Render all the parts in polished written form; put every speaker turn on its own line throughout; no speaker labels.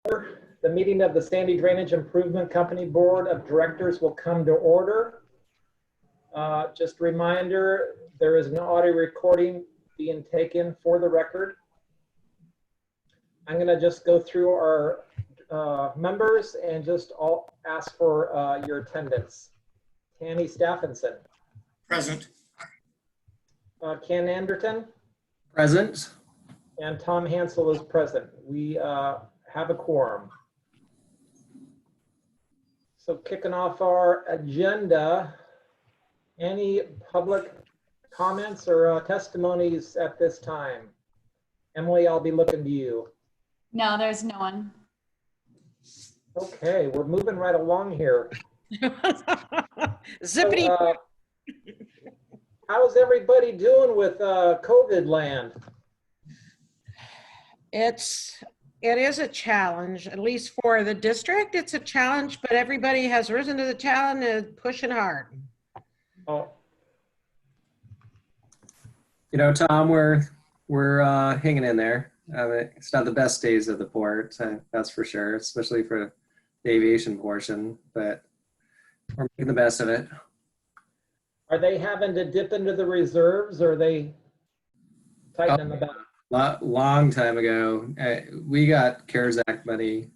The meeting of the Sandy Drainage Improvement Company Board of Directors will come to order. Just a reminder, there is an audio recording being taken for the record. I'm going to just go through our members and just ask for your attendance. Tammy Stephenson.
Present.
Ken Anderton.
Present.
And Tom Hansel is present. We have a quorum. So kicking off our agenda, any public comments or testimonies at this time? Emily, I'll be looking to you.
No, there's no one.
Okay, we're moving right along here.
Zippity.
So, how's everybody doing with COVID land?
It is a challenge, at least for the district. It's a challenge, but everybody has risen to the challenge and pushing hard.
Oh,
You know, Tom, we're hanging in there. It's not the best days of the port, that's for sure, especially for the aviation portion, but we're making the best of it.
are they having to dip into the reserves, or are they tightening the belt?
Long time ago, we got CARES Act money,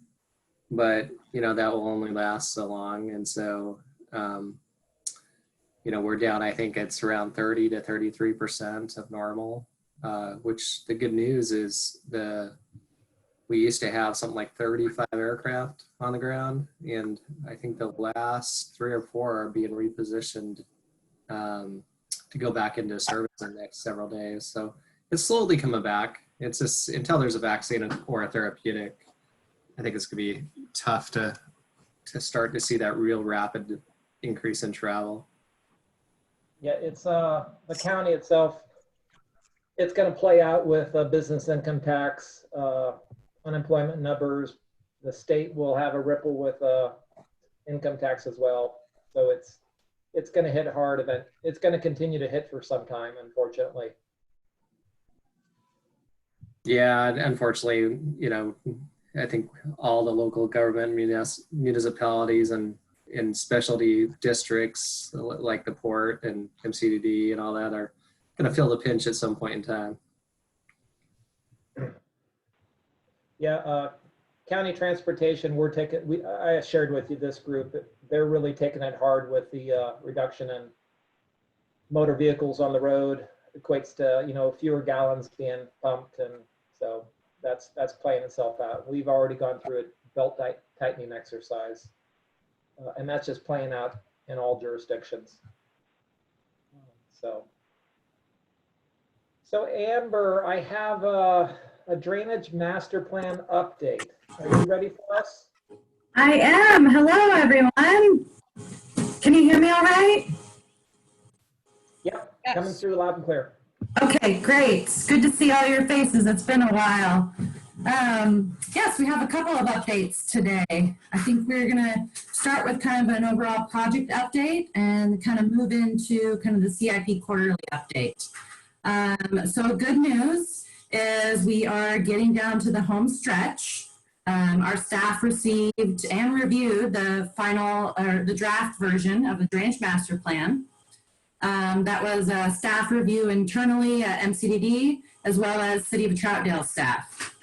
but you know that will only last so long, and so you know we're down. I think it's around 30 to 33% of normal. Which the good news is we used to have something like 35 aircraft on the ground, and I think the last 3 or 4 are being repositioned to go back into service in the next several days. So it's slowly coming back. It's just until there's a vaccine or a therapeutic, I think it's gonna be tough to start to see that real rapid increase in travel.
Yeah, it's the county itself. It's going to play out with business income tax, unemployment numbers. The state will have a ripple with income tax as well. So it's going to hit hard. It's going to continue to hit for some time, unfortunately.
Yeah, unfortunately, you know, I think all the local government municipalities and in specialty districts like the port and MCDD and all that are going to feel the pinch at some point in time.
Yeah, county transportation, I shared with you this group, they're really taking it hard with the reduction in motor vehicles on the road. Equates to, you know, fewer gallons being pumped, and so that's playing itself out. We've already gone through a belt tightening exercise, and that's just playing out in all jurisdictions. So Amber, I have a drainage master plan update. Are you ready for us?
I am. Hello, everyone. Can you hear me all right?
Yep,
Yes.
coming through loud and clear.
Okay, great. Good to see all your faces. It's been a while. Yes, we have a couple of updates today. I think we're going to start with kind of an overall project update and kind of move into kind of the CIP quarterly update. So good news is we are getting down to the home stretch. Our staff received and reviewed the final or the draft version of the drainage master plan. That was a staff review internally at MCDD as well as City of Troutdale staff.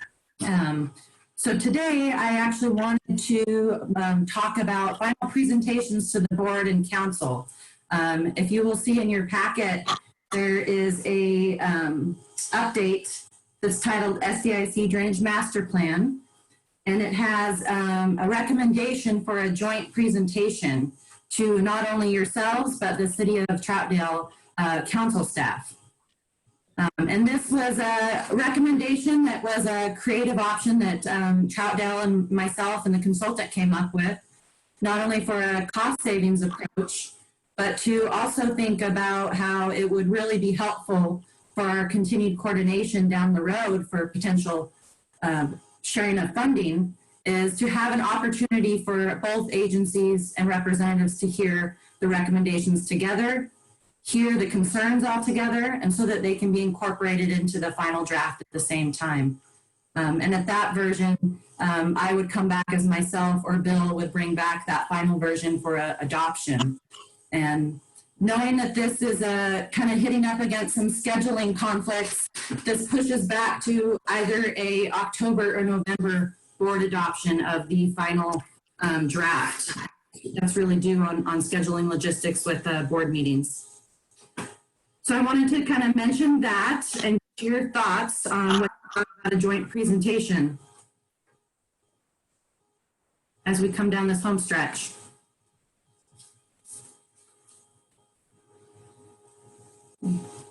So today I actually wanted to talk about final presentations to the board and council. If you will see in your packet, there is a update that's titled SDIC Drainage Master Plan, and it has a recommendation for a joint presentation to not only yourselves, but the City of Troutdale council staff. And this was a recommendation that was a creative option that Troutdale and myself and the consultant came up with, not only for a cost savings approach, but to also think about how it would really be helpful for our continued coordination down the road for potential sharing of funding, is to have an opportunity for both agencies and representatives to hear the recommendations together, hear the concerns all together, and so that they can be incorporated into the final draft at the same time. And at that version, I would come back as myself or Bill would bring back that final version for adoption. And knowing that this is kind of hitting up against some scheduling conflicts, this pushes back to either a October or November board adoption of the final draft. That's really due on scheduling logistics with board meetings. So I wanted to kind of mention that and get your thoughts on what about a joint presentation as we come down this home stretch.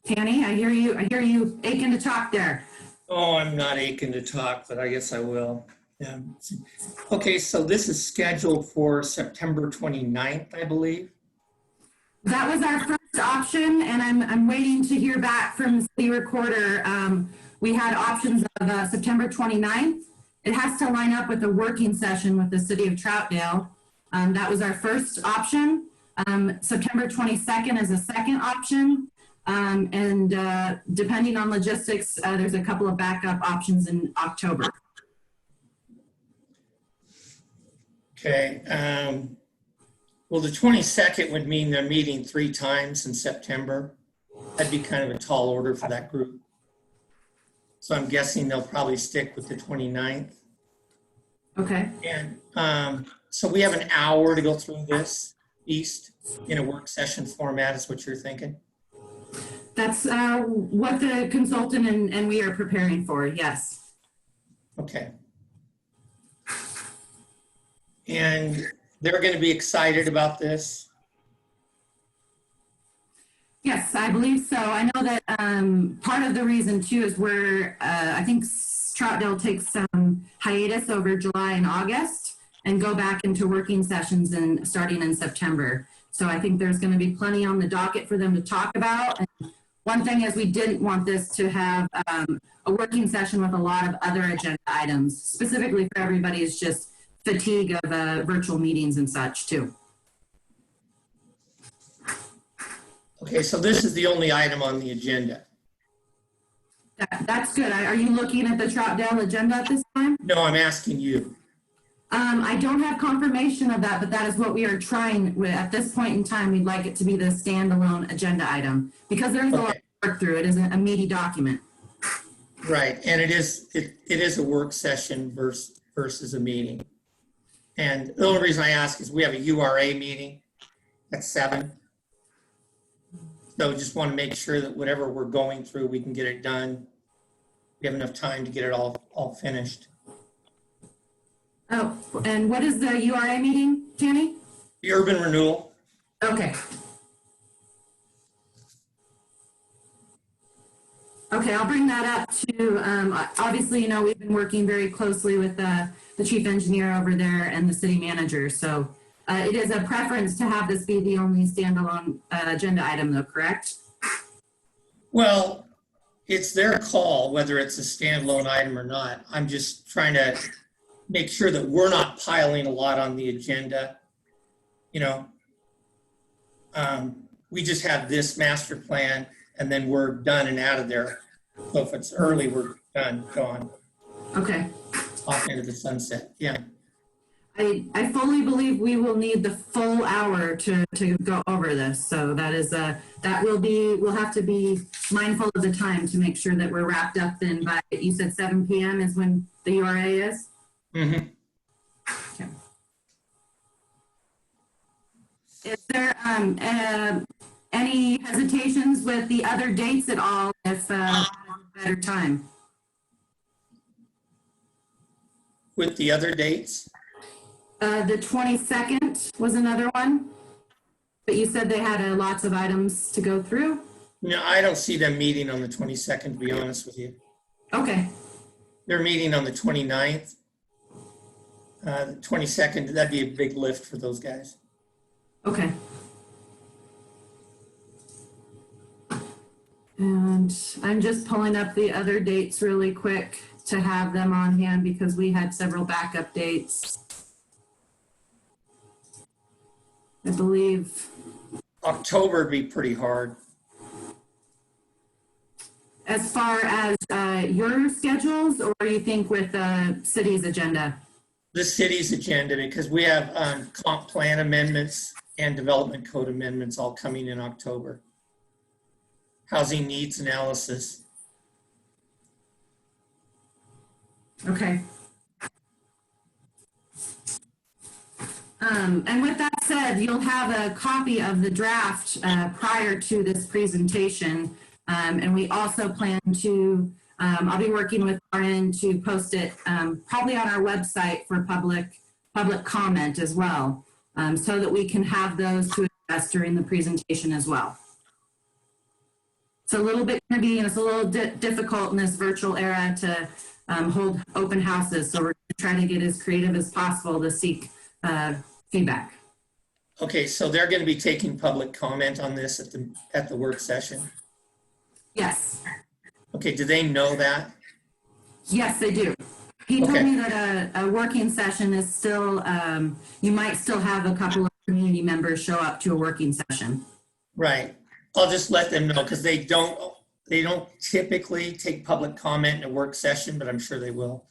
Tanny, I hear you aching to talk there.
Oh, I'm not aching to talk, but I guess I will. Okay, so this is scheduled for September 29th, I believe.
That was our first option, and I'm waiting to hear back from the city recorder. We had options of September 29th. It has to line up with a working session with the city of Troutdale. That was our first option. September 22nd is a second option. And depending on logistics, there's a couple of backup options in October.
Okay. Well, the 22nd would mean they're meeting 3 times in September. That'd be kind of a tall order for that group. So I'm guessing they'll probably stick with the 29th.
Okay.
And so we have an hour to go through this east in a work session format is what you're thinking?
That's what the consultant and we are preparing for, yes.
Okay. And they're going to be excited about this?
Yes, I believe so. I know that part of the reason too is where I think Troutdale takes some hiatus over July and August and go back into working sessions and starting in September. So I think there's going to be plenty on the docket for them to talk about. And one thing is we didn't want this to have a working session with a lot of other agenda items, specifically for everybody is just fatigue of virtual meetings and such too.
Okay, so this is the only item on the agenda.
That's good. Are you looking at the Troutdale agenda at this time?
No, I'm asking you.
I don't have confirmation of that, but that is what we are trying with. At this point in time, we'd like it to be the standalone agenda item because there is a lot to work through. It isn't a meaty document.
Right, and it is a work session versus a meeting. And the only reason I ask is we have a URA meeting at 7. So just want to make sure that whatever we're going through, we can get it done. We have enough time to get it all finished.
Oh, and what is the URA meeting, Tanny?
The urban renewal.
Okay. Okay, I'll bring that up to, obviously, you know, we've been working very closely with the chief engineer over there and the city manager. So it is a preference to have this be the only standalone agenda item though, correct?
Well, it's their call whether it's a standalone item or not. I'm just trying to make sure that we're not piling a lot on the agenda. You know, we just have this master plan and then we're done and out of there. So if it's early, we're done, gone.
Okay.
Off into the sunset, yeah.
I fully believe we will need the full hour to go over this. So that is we'll have to be mindful of the time to make sure that we're wrapped up then by, you said 7 p.m. is when the URA is?
Mm-hmm.
Okay. Is there any hesitations with the other dates at all if better time?
With the other dates?
The 22nd was another one, but you said they had lots of items to go through.
No, I don't see them meeting on the 22nd, to be honest with you.
Okay.
They're meeting on the 29th. The 22nd, that'd be a big lift for those guys.
Okay. And I'm just pulling up the other dates really quick to have them on hand because we had several backup dates. I believe.
October would be pretty hard.
as far as your schedules, or you think with the city's agenda?
The city's agenda, because we have comp plan amendments and development code amendments all coming in October. Housing needs analysis.
Okay. And with that said, you'll have a copy of the draft prior to this presentation. And we also plan to, I'll be working with RN to post it probably on our website for public comment as well, so that we can have those to address during the presentation as well. It's a little bit going to be, it's a little difficult in this virtual era to hold open houses. So we're trying to get as creative as possible to seek feedback.
Okay, so they're going to be taking public comment on this at the work session.
Yes.
Okay, do they know that?
Yes, they do. He told
Okay.
me that a working session is still, you might still have a couple of community members show up to a working session.
Right. I'll just let them know, because they don't typically take public comment in a work session, but I'm sure they will.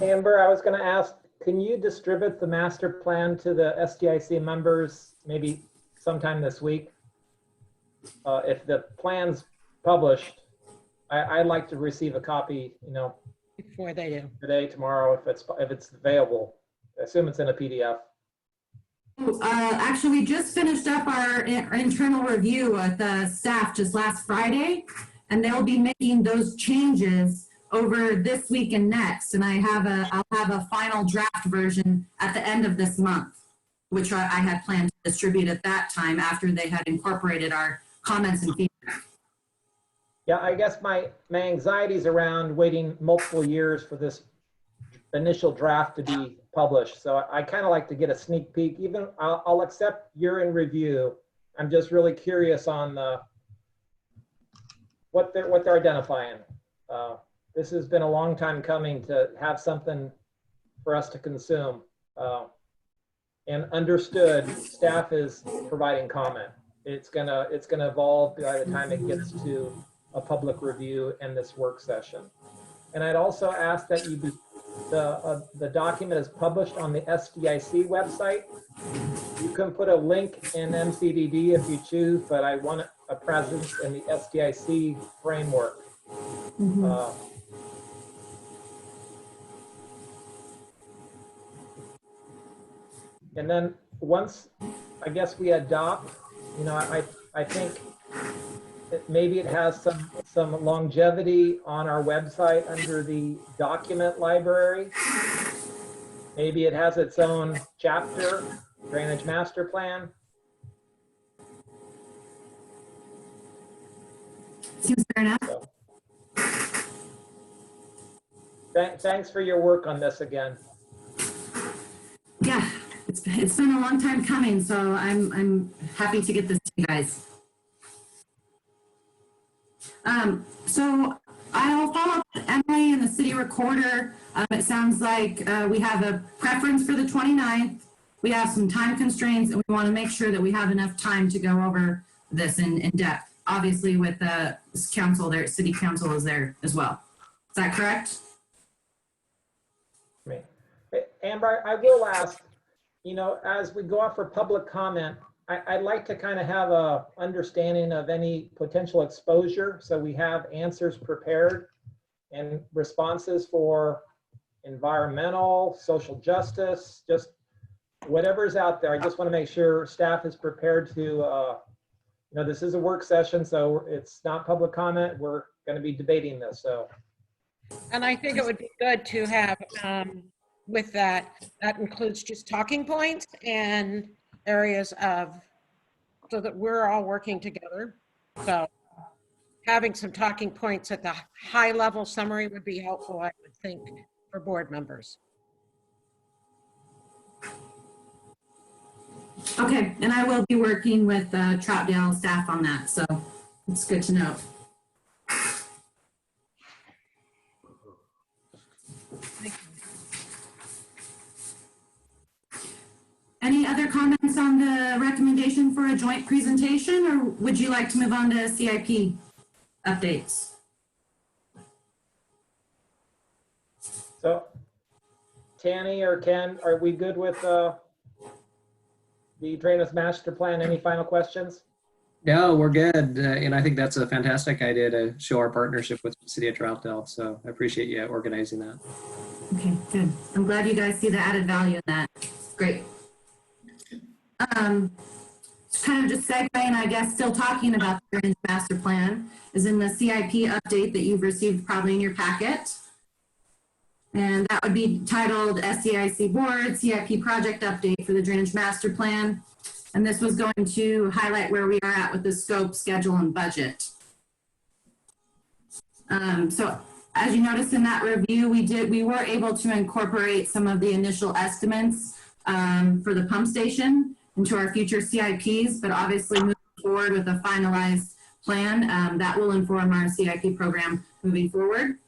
Amber, I was going to ask, can you distribute the master plan to the SDIC members maybe sometime this week? If the plan's published, I'd like to receive a copy,
Before they do.
today, tomorrow, if it's available. I assume it's in a PDF.
Actually, we just finished up our internal review with the staff just last Friday, and they'll be making those changes over this week and next. And I'll have a final draft version at the end of this month, which I had planned to distribute at that time after they had incorporated our comments and feedback.
Yeah, I guess my anxieties around waiting multiple years for this initial draft to be published. So I kind of like to get a sneak peek. Even I'll accept you're in review. I'm just really curious on what they're identifying. This has been a long time coming to have something for us to consume. And understood, staff is providing comment. It's gonna evolve by the time it gets to a public review and this work session. And I'd also ask that the document is published on the SDIC website. You can put a link in MCDD if you choose, but I want a presence in the SDIC framework.
Mm-hmm.
And then once, I guess we adopt, I think maybe it has some longevity on our website under the document library. Maybe it has its own chapter, drainage master plan.
Seems fair enough.
So, thanks for your work on this again.
Yeah, it's been a long time coming, so I'm happy to get this to you guys. So I'll follow up with Emily and the city recorder. It sounds like we have a preference for the 29th. We have some time constraints, and we want to make sure that we have enough time to go over this in depth. Obviously, with the council there, city council is there as well. Is that correct?
Amber, I will ask, as we go out for public comment, I'd like to kind of have a understanding of any potential exposure. So we have answers prepared and responses for environmental, social justice, just whatever's out there. I just want to make sure staff is prepared to, this is a work session, so it's not public comment. We're going to be debating this, so.
And I think it would be good to have, with that includes just talking points and areas so that we're all working together. So having some talking points at the high level summary would be helpful, I would think, for board members.
Okay, and I will be working with Troutdale staff on that, so it's good to know. Any other comments on the recommendation for a joint presentation, or would you like to move on to CIP updates?
So, Tanny or Ken, are we good with the drainage master plan? Any final questions?
No, we're good. And I think that's a fantastic idea to show our partnership with the City of Troutdale. So I appreciate you organizing that.
Okay, good. I'm glad you guys see the added value in that. Great. Kind of just segueing, I guess, still talking about the drainage master plan is in the CIP update that you've received probably in your packet. And that would be titled SCIC Board CIP Project Update for the Drainage Master Plan. And this was going to highlight where we are at with the scope, schedule, and budget. So as you noticed in that review, we were able to incorporate some of the initial estimates for the pump station into our future CIPs, but obviously moving forward with a finalized plan that will inform our CIP program moving forward.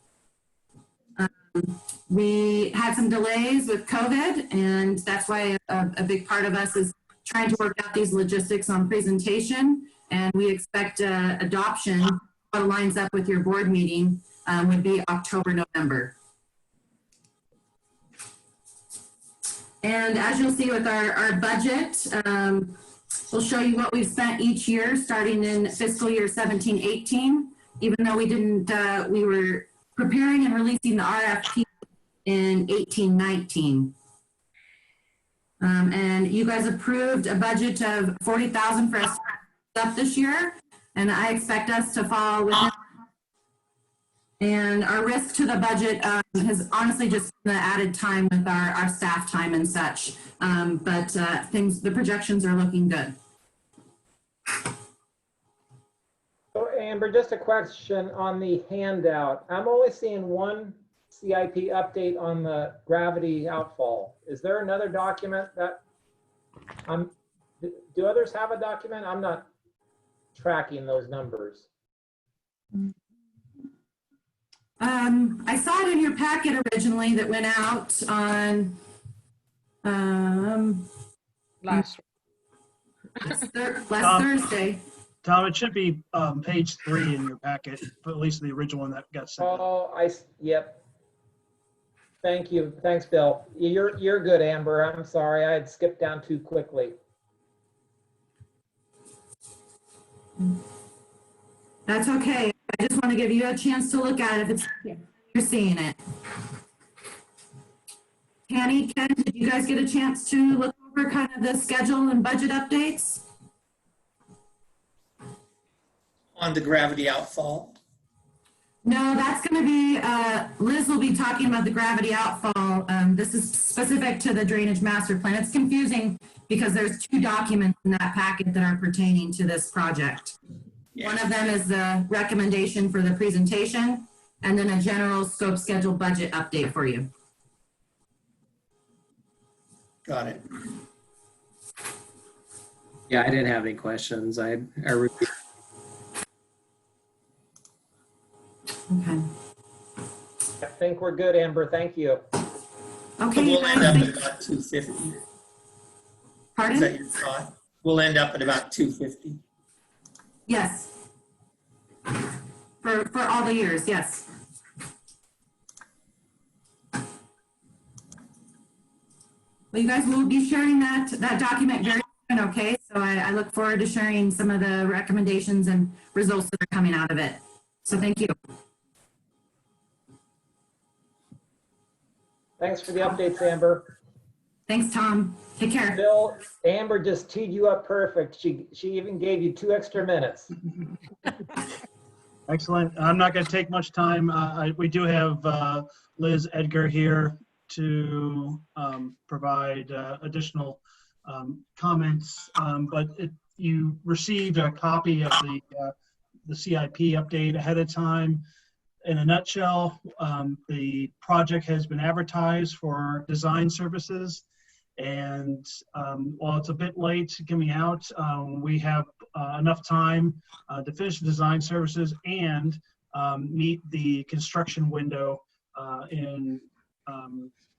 We had some delays with COVID, and that's why a big part of us is trying to work out these logistics on presentation, and we expect adoption, what lines up with your board meeting, would be October, November. And as you'll see with our budget, we'll show you what we've spent each year starting in fiscal year 17-18, even though we didn't, we were preparing and releasing the RFP in 18-19. And you guys approved a budget of $40,000 for us up this year, and I expect us to fall within. And our risk to the budget has honestly just been the added time with our staff time and such. But the projections are looking good.
So Amber, just a question on the handout. I'm only seeing one CIP update on the gravity outfall. Is there another document that do others have a document? I'm not tracking those numbers.
I saw it in your packet originally that went out on
Last.
last Thursday.
Tom, it should be page 3 in your packet, at least the original one that got sent.
Oh, yep. Thank you. Thanks, Bill. You're good, Amber. I'm sorry. I had skipped down too quickly.
That's okay. I just want to give you a chance to look at it if you're seeing it. Tanny, Ken, did you guys get a chance to look over kind of the schedule and budget updates?
On the gravity outfall.
No, that's going to be, Liz will be talking about the gravity outfall. This is specific to the drainage master plan. It's confusing because there's 2 documents in that packet that are pertaining to this project.
Yeah.
One of them is the recommendation for the presentation, and then a general scope, schedule, budget update for you.
Got it.
Yeah, I didn't have any questions. I reviewed.
Okay.
I think we're good, Amber. Thank you.
Okay,
We'll
you
end up
guys,
at about 250. Is
pardon?
that your thought? We'll end up at about 250.
Yes. For all the years, yes. Well, you guys will be sharing that document very soon, okay? So I look forward to sharing some of the recommendations and results that are coming out of it. So thank you.
Thanks for the updates, Amber.
Thanks, Tom. Take care.
Bill, Amber just teed you up perfect. She even gave you 2 extra minutes.
Excellent. I'm not going to take much time. We do have Liz Edgar here to provide additional comments, but you received a copy of the CIP update ahead of time. In a nutshell, the project has been advertised for design services, and while it's a bit late coming out, we have enough time to finish the design services and meet the construction window in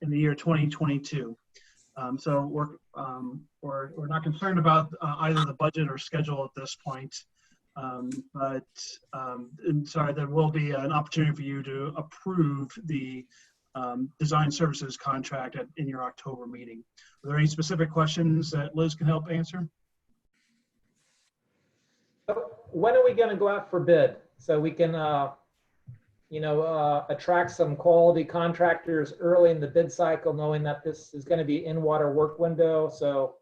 the year 2022. So we're not concerned about either the budget or schedule at this point. And sorry, there will be an opportunity for you to approve the design services contract in your October meeting. Are there any specific questions that Liz can help answer?
When are we going to go out for bid so we can, attract some quality contractors early in the bid cycle, knowing that this is going to be in-water work window? So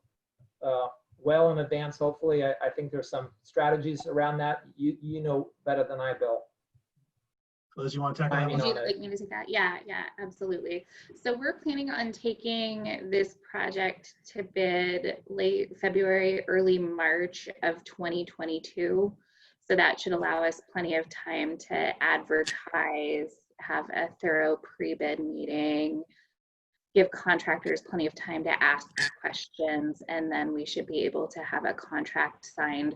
well in advance, hopefully. I think there's some strategies around that. You know better than I, Bill.
Liz, you want to tackle that
Timing
one?
Would you
on it.
like me to take that? Yeah, absolutely. So we're planning on taking this project to bid late February, early March of 2022. So that should allow us plenty of time to advertise, have a thorough pre-bid meeting, give contractors plenty of time to ask questions, and then we should be able to have a contract signed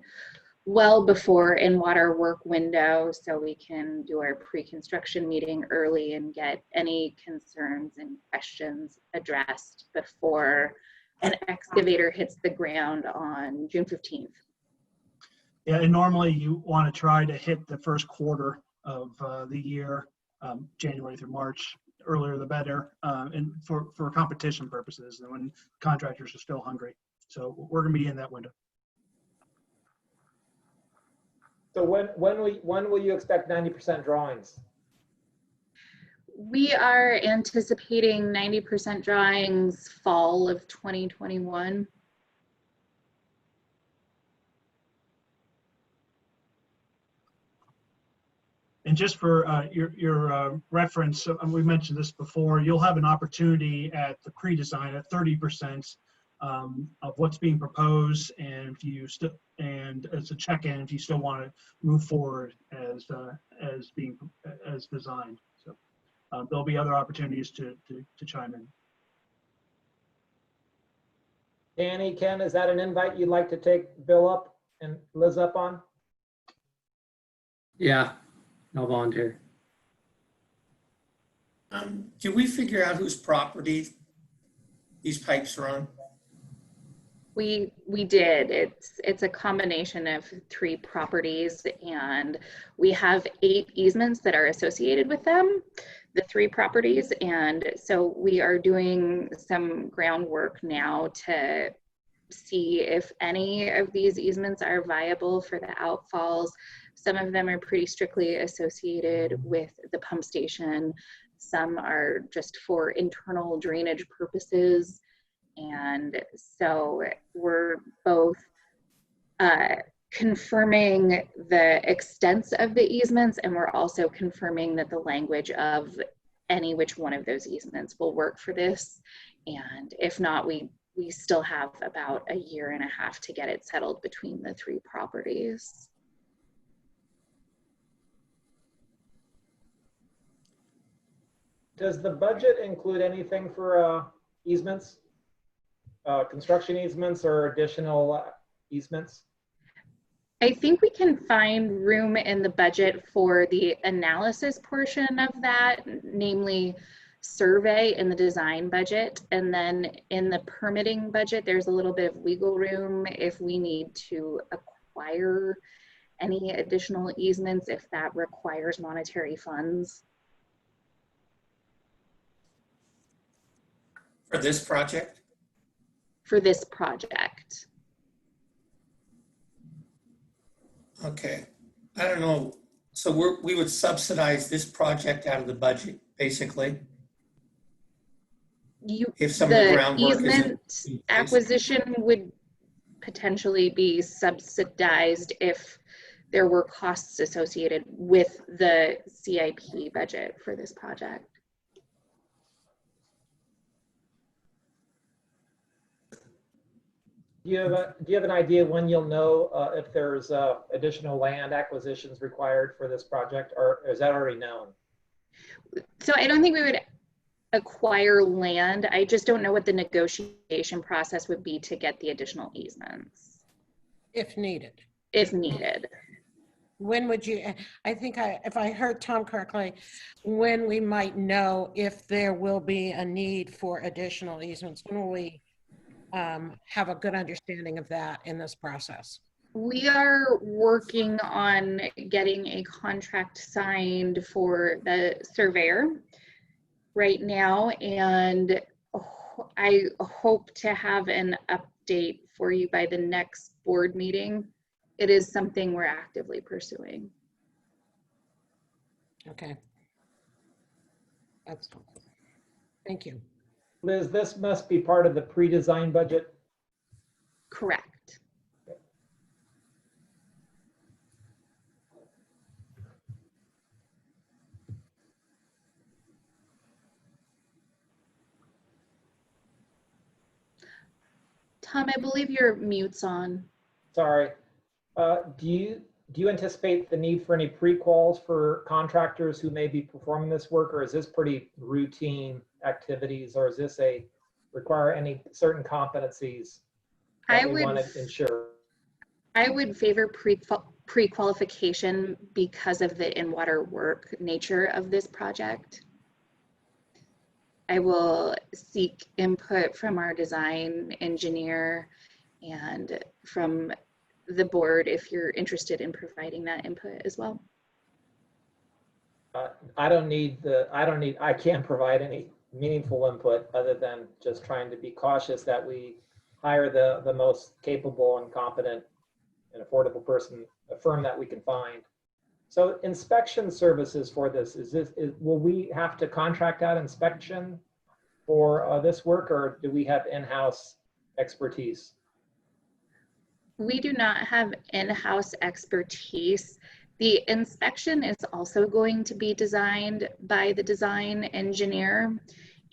well before in-water work window, so we can do our pre-construction meeting early and get any concerns and questions addressed before an excavator hits the ground on June 15th.
Yeah, and normally you want to try to hit the first quarter of the year, January through March. Earlier the better, and for competition purposes, and when contractors are still hungry. So we're going to be in that window.
So when will you expect 90% drawings?
We are anticipating 90% drawings fall of 2021.
And just for your reference, we mentioned this before, you'll have an opportunity at the pre-design at 30% of what's being proposed, and if you and as a check-in, if you still want to move forward as designed. So there'll be other opportunities to chime in.
Danny, Ken, is that an invite you'd like to take Bill up and Liz up on?
Yeah, I'll volunteer.
Do we figure out whose property these pipes are on?
We did. It's a combination of 3 properties, and we have 8 easements that are associated with them, the 3 properties. And so we are doing some groundwork now to see if any of these easements are viable for the outfalls. Some of them are pretty strictly associated with the pump station. Some are just for internal drainage purposes. And so we're both confirming the extents of the easements, and we're also confirming that the language of any which one of those easements will work for this. And if not, we still have about 1.5 years to get it settled between the 3 properties.
Does the budget include anything for easements? Construction easements or additional easements?
I think we can find room in the budget for the analysis portion of that, namely survey in the design budget. And then in the permitting budget, there's a little bit of wiggle room if we need to acquire any additional easements, if that requires monetary funds.
For this project?
For this project.
Okay, I don't know. So we would subsidize this project out of the budget, basically? If some of the groundwork isn't
easement
in place?
acquisition would potentially be subsidized if there were costs associated with the CIP budget for this project.
Do you have an idea when you'll know if there's additional land acquisitions required for this project, or is that already known?
So I don't think we would acquire land. I just don't know what the negotiation process would be to get the additional easements.
If needed.
If needed.
When would you, I think if I heard Tom correctly, when we might know if there will be a need for additional easements, when will we have a good understanding of that in this process.
We are working on getting a contract signed for the surveyor right now, and I hope to have an update for you by the next board meeting. It is something we're actively pursuing.
Okay. Thank you.
Liz, this must be part of the pre-design budget.
Correct. Tom, I believe your mute's on.
Sorry. Do you anticipate the need for any pre-quals for contractors who may be performing this work, or is this pretty routine activities, or is this require any certain competencies that we want to ensure?
I would favor pre-qualification because of the in-water work nature of this project. I will seek input from our design engineer and from the board if you're interested in providing that input as well.
I can't provide any meaningful input other than just trying to be cautious that we hire the most capable and competent and affordable person, a firm that we can find. So inspection services for this, will we have to contract out inspection for this work, or do we have in-house expertise?
We do not have in-house expertise. The inspection is also going to be designed by the design engineer.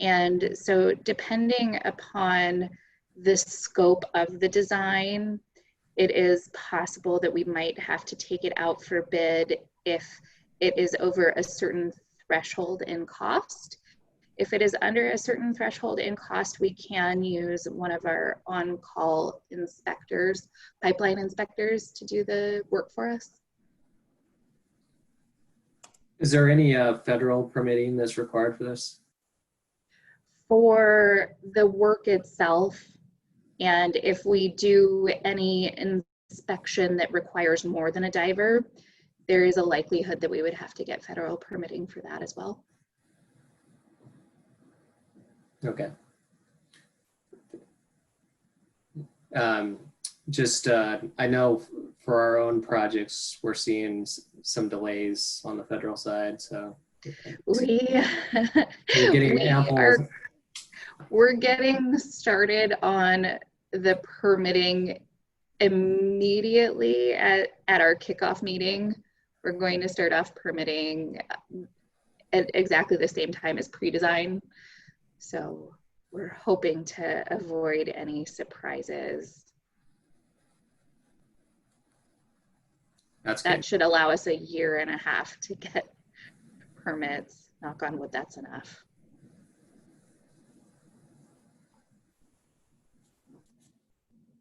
And so depending upon the scope of the design, it is possible that we might have to take it out for bid if it is over a certain threshold in cost. If it is under a certain threshold in cost, we can use one of our on-call inspectors, pipeline inspectors, to do the work for us.
Is there any federal permitting that's required for this?
For the work itself, and if we do any inspection that requires more than a diver, there is a likelihood that we would have to get federal permitting for that as well.
Okay. I know for our own projects, we're seeing some delays on the federal side, so.
We're getting started on the permitting immediately at our kickoff meeting. We're going to start off permitting at exactly the same time as pre-design. So we're hoping to avoid any surprises. That should allow us a year and a half to get permits. Knock on wood, that's enough.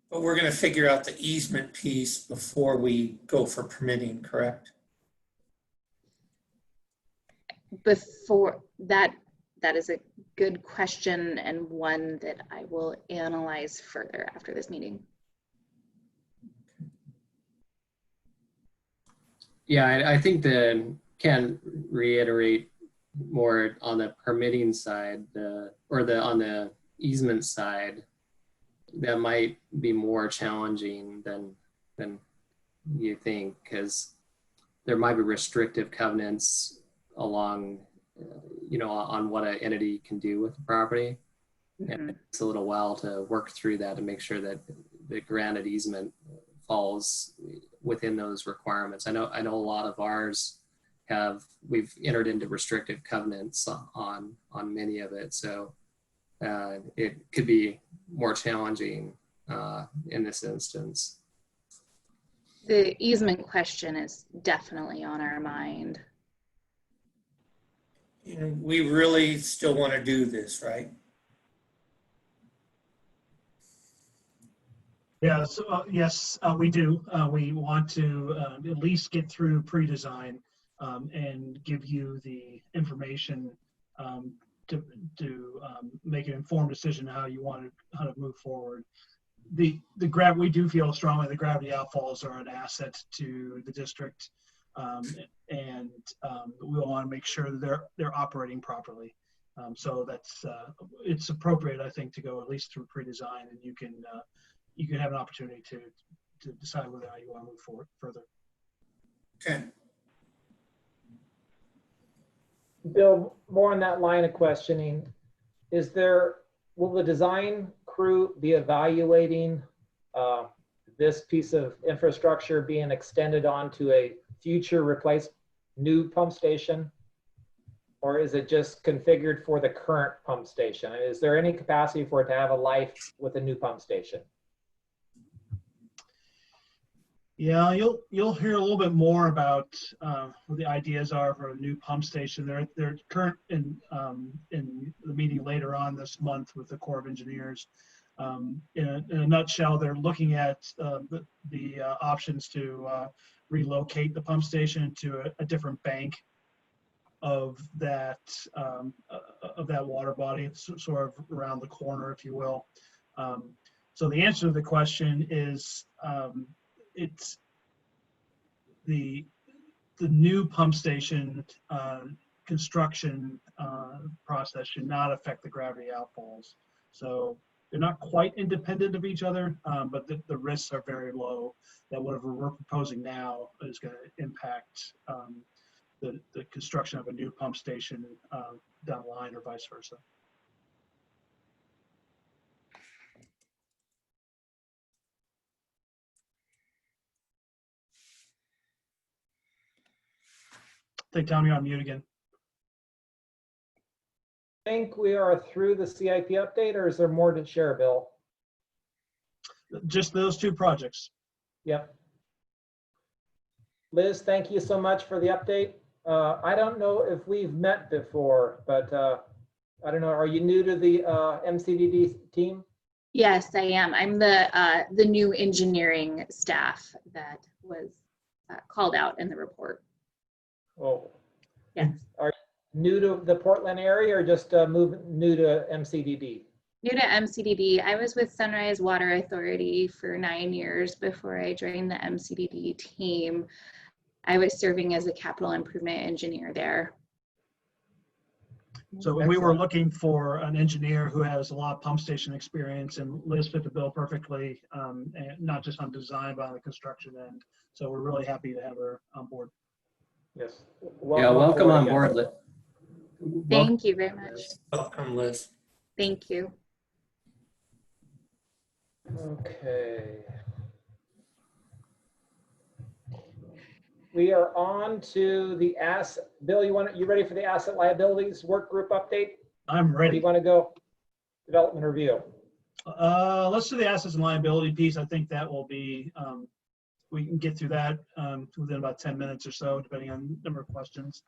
But we're going to figure out the easement piece before we go for permitting, correct?
Before that is a good question, and one that I will analyze further after this meeting.
Yeah, I think can reiterate more on the permitting side, on the easement side. That might be more challenging than you think, because there might be restrictive covenants along, on what an entity can do with the property. Mm-hmm. And it's a little while to work through that and make sure that the granted easement falls within those requirements. I know a lot of ours we've entered into restrictive covenants on many of it. So it could be more challenging in this instance.
The easement question is definitely on our mind.
And we really still want to do this, right?
Yeah, so, yes, we do. We want to at least get through pre-design and give you the information make an informed decision how to move forward. We do feel strongly the gravity outfalls are an asset to the district, and we want to make sure that they're operating properly. So that's it's appropriate, I think, to go at least through pre-design, and you can have an opportunity to decide whether or not you want to move forward further.
Okay.
Bill, more on that line of questioning, will the design crew be evaluating this piece of infrastructure being extended onto a future new pump station? Or is it just configured for the current pump station? Is there any capacity for it to have a life with a new pump station?
Yeah, you'll hear a little bit more about what the ideas are for a new pump station. They're current in the meeting later on this month with the Corps of Engineers. In a nutshell, they're looking at the options to relocate the pump station to a different bank of that water body, sort of around the corner, if you will. So the answer to the question is it's the new pump station construction process should not affect the gravity outfalls. So they're not quite independent of each other, but the risks are very low that whatever we're proposing now is going to impact the construction of a new pump station down the line, or vice versa. I think, Tom, you're on mute again.
I think we are through the CIP update, or is there more to share, Bill?
Just those two projects.
Yep. Liz, thank you so much for the update. I don't know if we've met before, but I don't know, are you new to the MCDD team?
Yes, I am. I'm the new engineering staff that was called out in the report.
Oh.
Yes.
Are you new to the Portland area, or just new to MCDD?
New to MCDD. I was with Sunrise Water Authority for 9 years before I joined the MCDD team. I was serving as a capital improvement engineer there.
So we were looking for an engineer who has a lot of pump station experience, and Liz fit the bill perfectly, and not just on design, but on the construction end. So we're really happy to have her on board.
Yes.
Welcome on board, Liz.
Thank you very much.
Welcome, Liz.
Thank you.
Okay. We are on to the asset. Bill, you ready for the asset liabilities work group update?
I'm
Or do
ready.
you want to go development review?
Let's do the assets and liability piece. I think that will be, we can get through that within about 10 minutes or so, depending on the number of questions.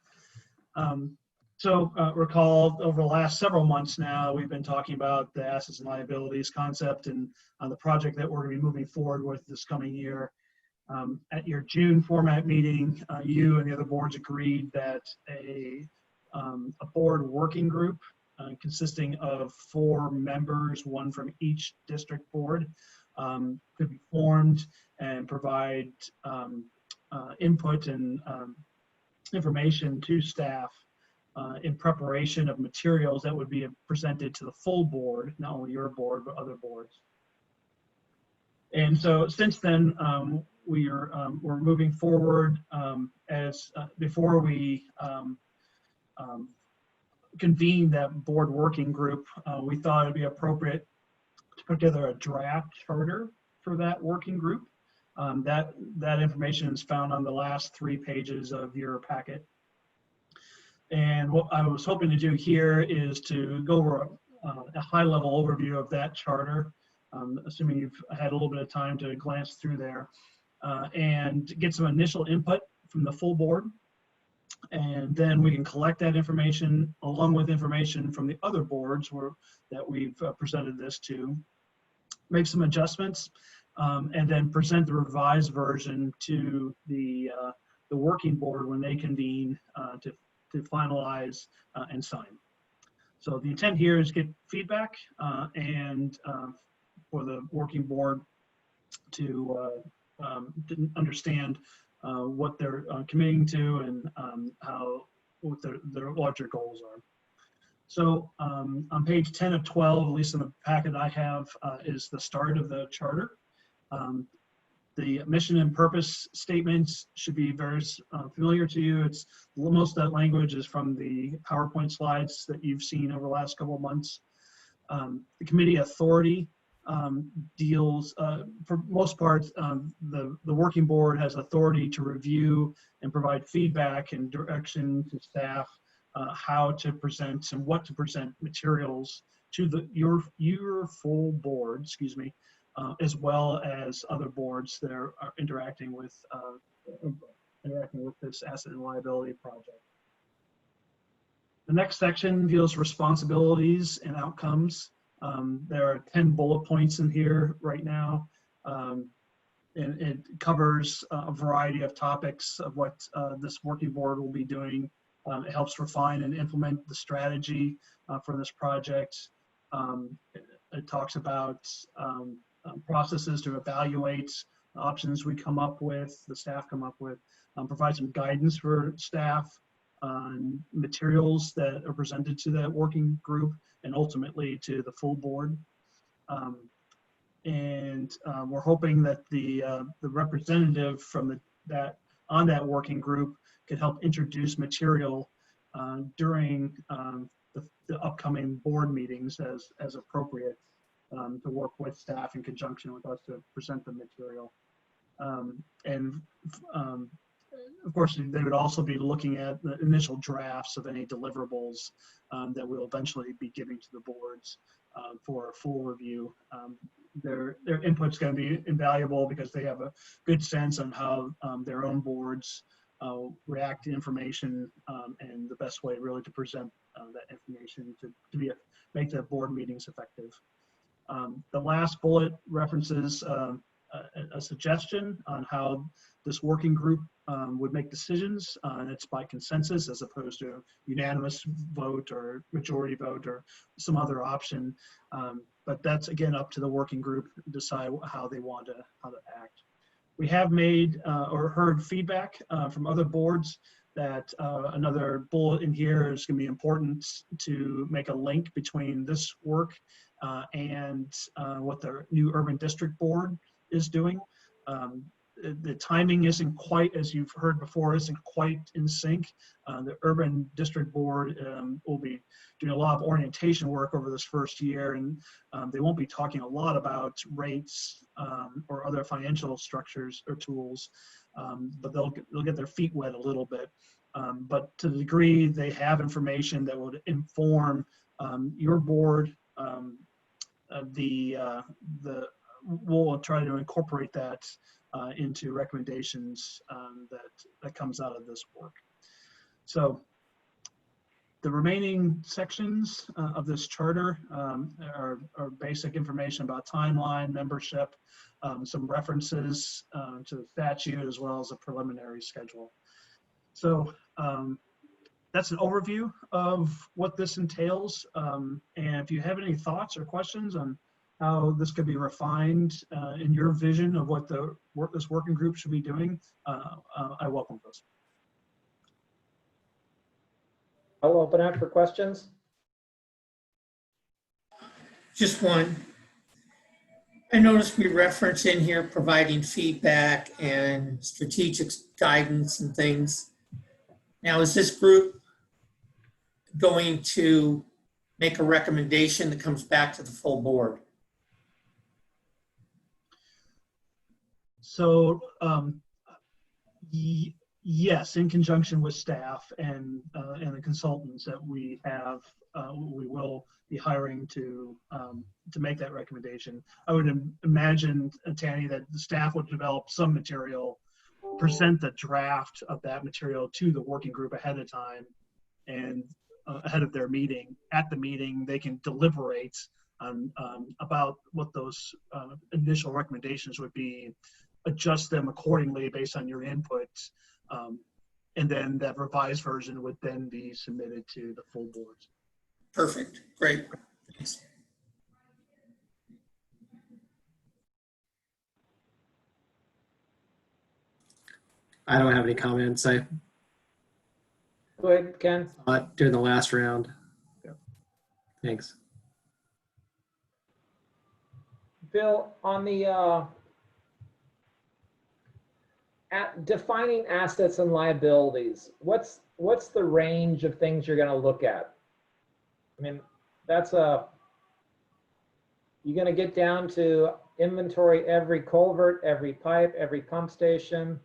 So recall over the last several months now, we've been talking about the assets and liabilities concept and the project that we're going to be moving forward with this coming year. At your June format meeting, you and the other boards agreed that a board working group consisting of 4 members, 1 from each district board, could be formed and provide input and information to staff in preparation of materials that would be presented to the full board, not only your board, but other boards. And so since then, we're moving forward as before we convene that board working group, we thought it'd be appropriate to put together a draft charter for that working group. That information is found on the last 3 pages of your packet. And what I was hoping to do here is to go over a high-level overview of that charter, assuming you've had a little bit of time to glance through there, and get some initial input from the full board. And then we can collect that information along with information from the other boards that we've presented this to, make some adjustments, and then present the revised version to the working board when they convene to finalize and sign. So the intent here is get feedback and for the working board to understand what they're committing to and what their larger goals are. So on page 10 of 12, at least in the packet I have, is the start of the charter. The mission and purpose statements should be very familiar to you. It's most of that language is from the PowerPoint slides that you've seen over the last couple of months. The committee authority deals, for most part, the working board has authority to review and provide feedback and direction to staff how to present and what to present materials to your full board, excuse me, as well as other boards that are interacting with this asset and liability project. The next section deals responsibilities and outcomes. There are 10 bullet points in here right now, and it covers a variety of topics of what this working board will be doing. It helps refine and implement the strategy for this project. It talks about processes to evaluate options we come up with, the staff come up with, provide some guidance for staff on materials that are presented to that working group and ultimately to the full board. We're hoping that the representative from on that working group could help introduce material during the upcoming board meetings as appropriate, to work with staff in conjunction with us to present the material. Of course, they would also be looking at the initial drafts of any deliverables that we'll eventually be giving to the boards for a full review. Their input's going to be invaluable because they have a good sense on how their own boards react to information and the best way really to present that information to make the board meetings effective. The last bullet references a suggestion on how this working group would make decisions, and it's by consensus as opposed to a unanimous vote or majority vote or some other option. But that's again up to the working group to decide how they want to act. We have made or heard feedback from other boards that another bullet in here is going to be important to make a link between this work and what the new urban district board is doing. The timing isn't quite, as you've heard before, isn't quite in sync. The urban district board will be doing a lot of orientation work over this first year, and they won't be talking a lot about rates or other financial structures or tools, but they'll get their feet wet a little bit. But to the degree they have information that would inform your board, we'll try to incorporate that into recommendations that comes out of this work. So the remaining sections of this charter are basic information about timeline, membership, some references to the statute, as well as a preliminary schedule. So that's an overview of what this entails. And if you have any thoughts or questions on how this could be refined in your vision of what this working group should be doing, I welcome those.
I'll open up for questions.
Just one. I noticed we reference in here providing feedback and strategic guidance and things. Now, is this group going to make a recommendation that comes back to the full board?
So yes, in conjunction with staff and the consultants that we have, we will be hiring to make that recommendation. I would imagine, Tanny, that the staff would develop some material, present the draft of that material to the working group ahead of time, and ahead of their meeting. At the meeting, they can deliberate on about what those initial recommendations would be, adjust them accordingly based on your input, and then that revised version would then be submitted to the full boards.
Perfect, great. Thanks.
I don't have any comments. I
Go ahead, Ken.
saw it during the last round. Thanks.
Bill, on the defining assets and liabilities, what's the range of things you're going to look at? I mean, you're going to get down to inventory every culvert, every pipe, every pump station,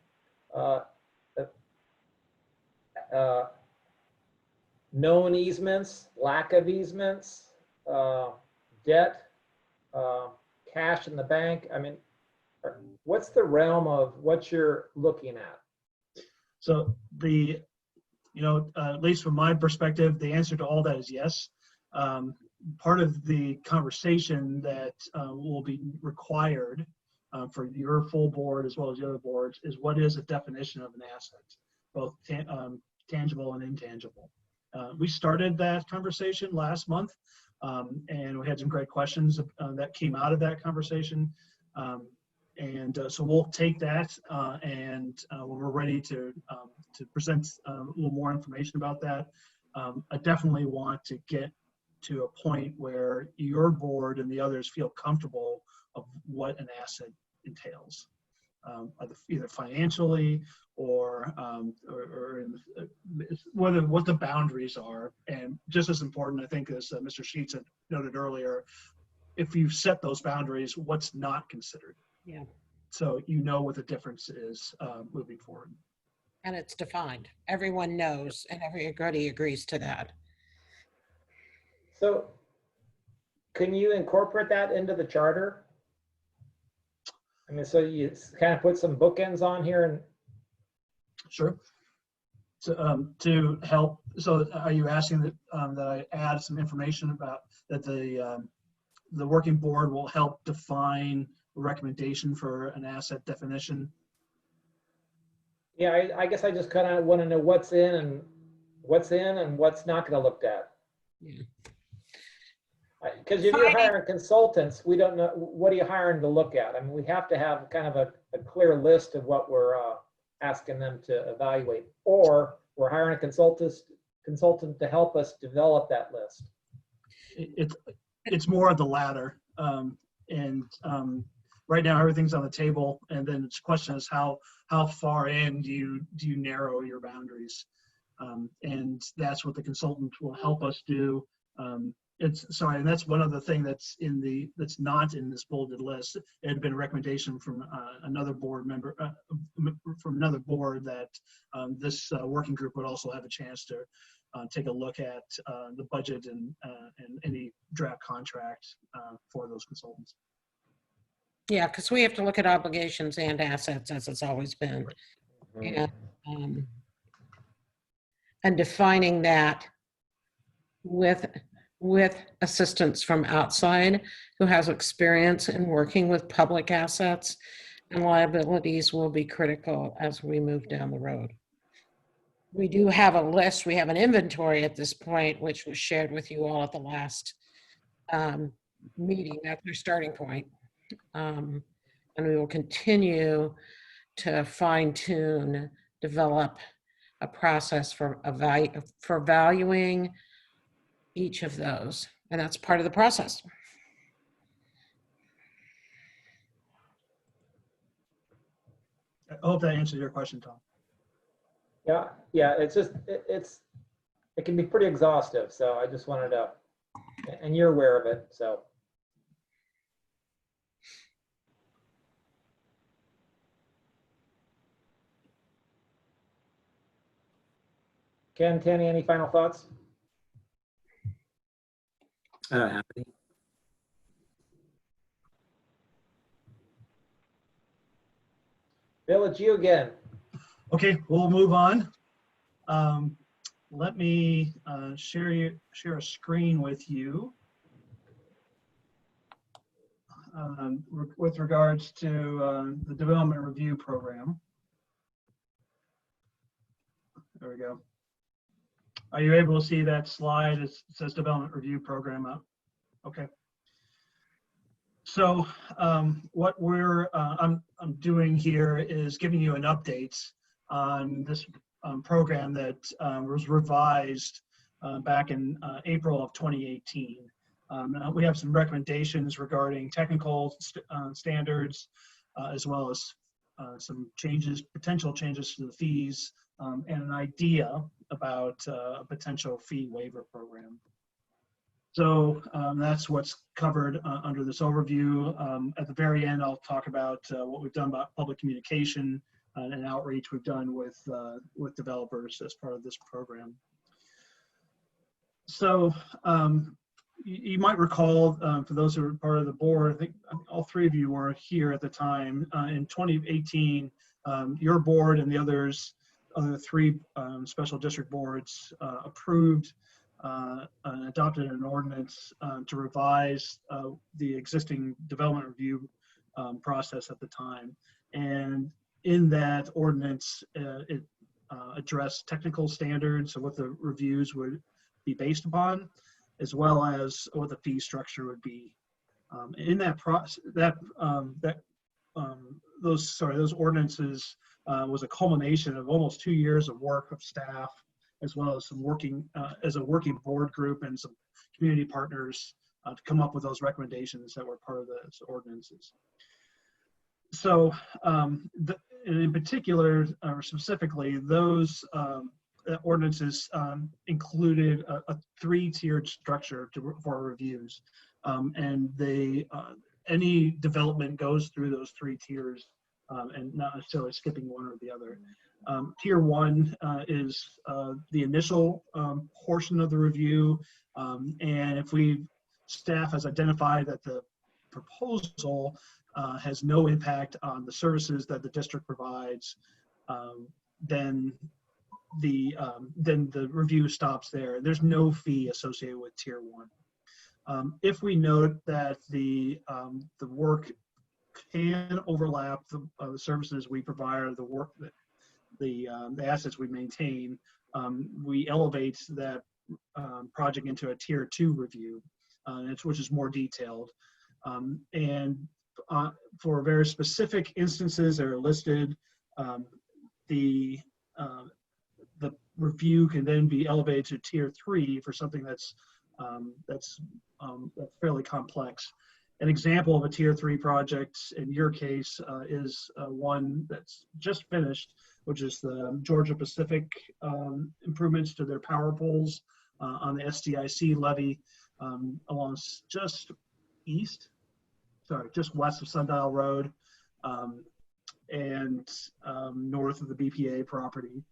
known easements, lack of easements, debt, cash in the bank. I mean, what's the realm of what you're looking at?
So at least from my perspective, the answer to all that is yes. Part of the conversation that will be required for your full board as well as the other boards is what is a definition of an asset, both tangible and intangible. We started that conversation last month, and we had some great questions that came out of that conversation. So we'll take that and when we're ready to present a little more information about that, I definitely want to get to a point where your board and the others feel comfortable of what an asset entails, either financially or what the boundaries are. And just as important, I think, as Mr. Sheets had noted earlier, if you set those boundaries, what's not considered.
Yeah.
So you know what the difference is moving forward.
And it's defined. Everyone knows, and everybody agrees to that.
So can you incorporate that into the charter? I mean, so you kind of put some bookends on here and.
Sure. So to help, so are you asking that I add some information about that the working board will help define a recommendation for an asset definition?
Yeah, I guess I just kind of want to know what's in and what's not going to look at.
Yeah.
Because if you're hiring consultants, we don't know, what are you hiring to look at? I mean, we have to have kind of a clear list of what we're asking them to evaluate, or we're hiring a consultant to help us develop that list.
It's more of the latter. Right now everything's on the table, and then the question is how far in do you narrow your boundaries, and that's what the consultant will help us do. And that's one other thing that's not in this bolded list. It had been a recommendation from another board member from another board that this working group would also have a chance to take a look at the budget and any draft contract for those consultants.
Yeah, because we have to look at obligations and assets, as it's always been.
Mhm.
And defining that with assistance from outside who has experience in working with public assets and liabilities will be critical as we move down the road. We do have a list, we have an inventory at this point, which was shared with you all at the last meeting. That's our starting point. And we will continue to fine tune, develop a process for valuing each of those. And that's part of the process.
I hope that answers your question, Tom.
Yeah, it's just, it can be pretty exhaustive. So I just wanted to, and you're aware of it, so. Ken, Tanny, any final thoughts?
I don't have any.
Bill, it's you again.
Okay, we'll move on. Let me share a screen with you with regards to the development review program. There we go. Are you able to see that slide? It says Development Review Program up. Okay. So what I'm doing here is giving you an update on this program that was revised back in April of 2018. We have some recommendations regarding technical standards, as well as some changes, potential changes to the fees, and an idea about a potential fee waiver program. So that's what's covered under this overview. At the very end, I'll talk about what we've done about public communication and outreach we've done with developers as part of this program. So you might recall, for those who are part of the board, I think all three of you were here at the time. In 2018, your board and the other three special district boards approved and adopted an ordinance to revise the existing development review process at the time. And in that ordinance, it addressed technical standards of what the reviews would be based upon, as well as what the fee structure would be. In that process, those ordinances was a culmination of almost 2 years of work of staff, as well as some working as a working board group and some community partners to come up with those recommendations that were part of those ordinances. So, in particular, or specifically, those ordinances included a three-tiered structure for reviews, and any development goes through those three tiers, and not necessarily skipping one or the other. Tier one is the initial portion of the review, and if staff has identified that the proposal has no impact on the services that the district provides, then the review stops there. There's no fee associated with tier one. If we note that the work can overlap the services we provide, or the work that the assets we maintain, we elevate that project into a tier two review, which is more detailed. And for very specific instances that are listed, the review can then be elevated to tier three for something that's fairly complex. An example of a tier three project in your case is one that's just finished, which is the Georgia Pacific improvements to their power poles on the Sdic levee along just west of Sundial Road and north of the BPA property.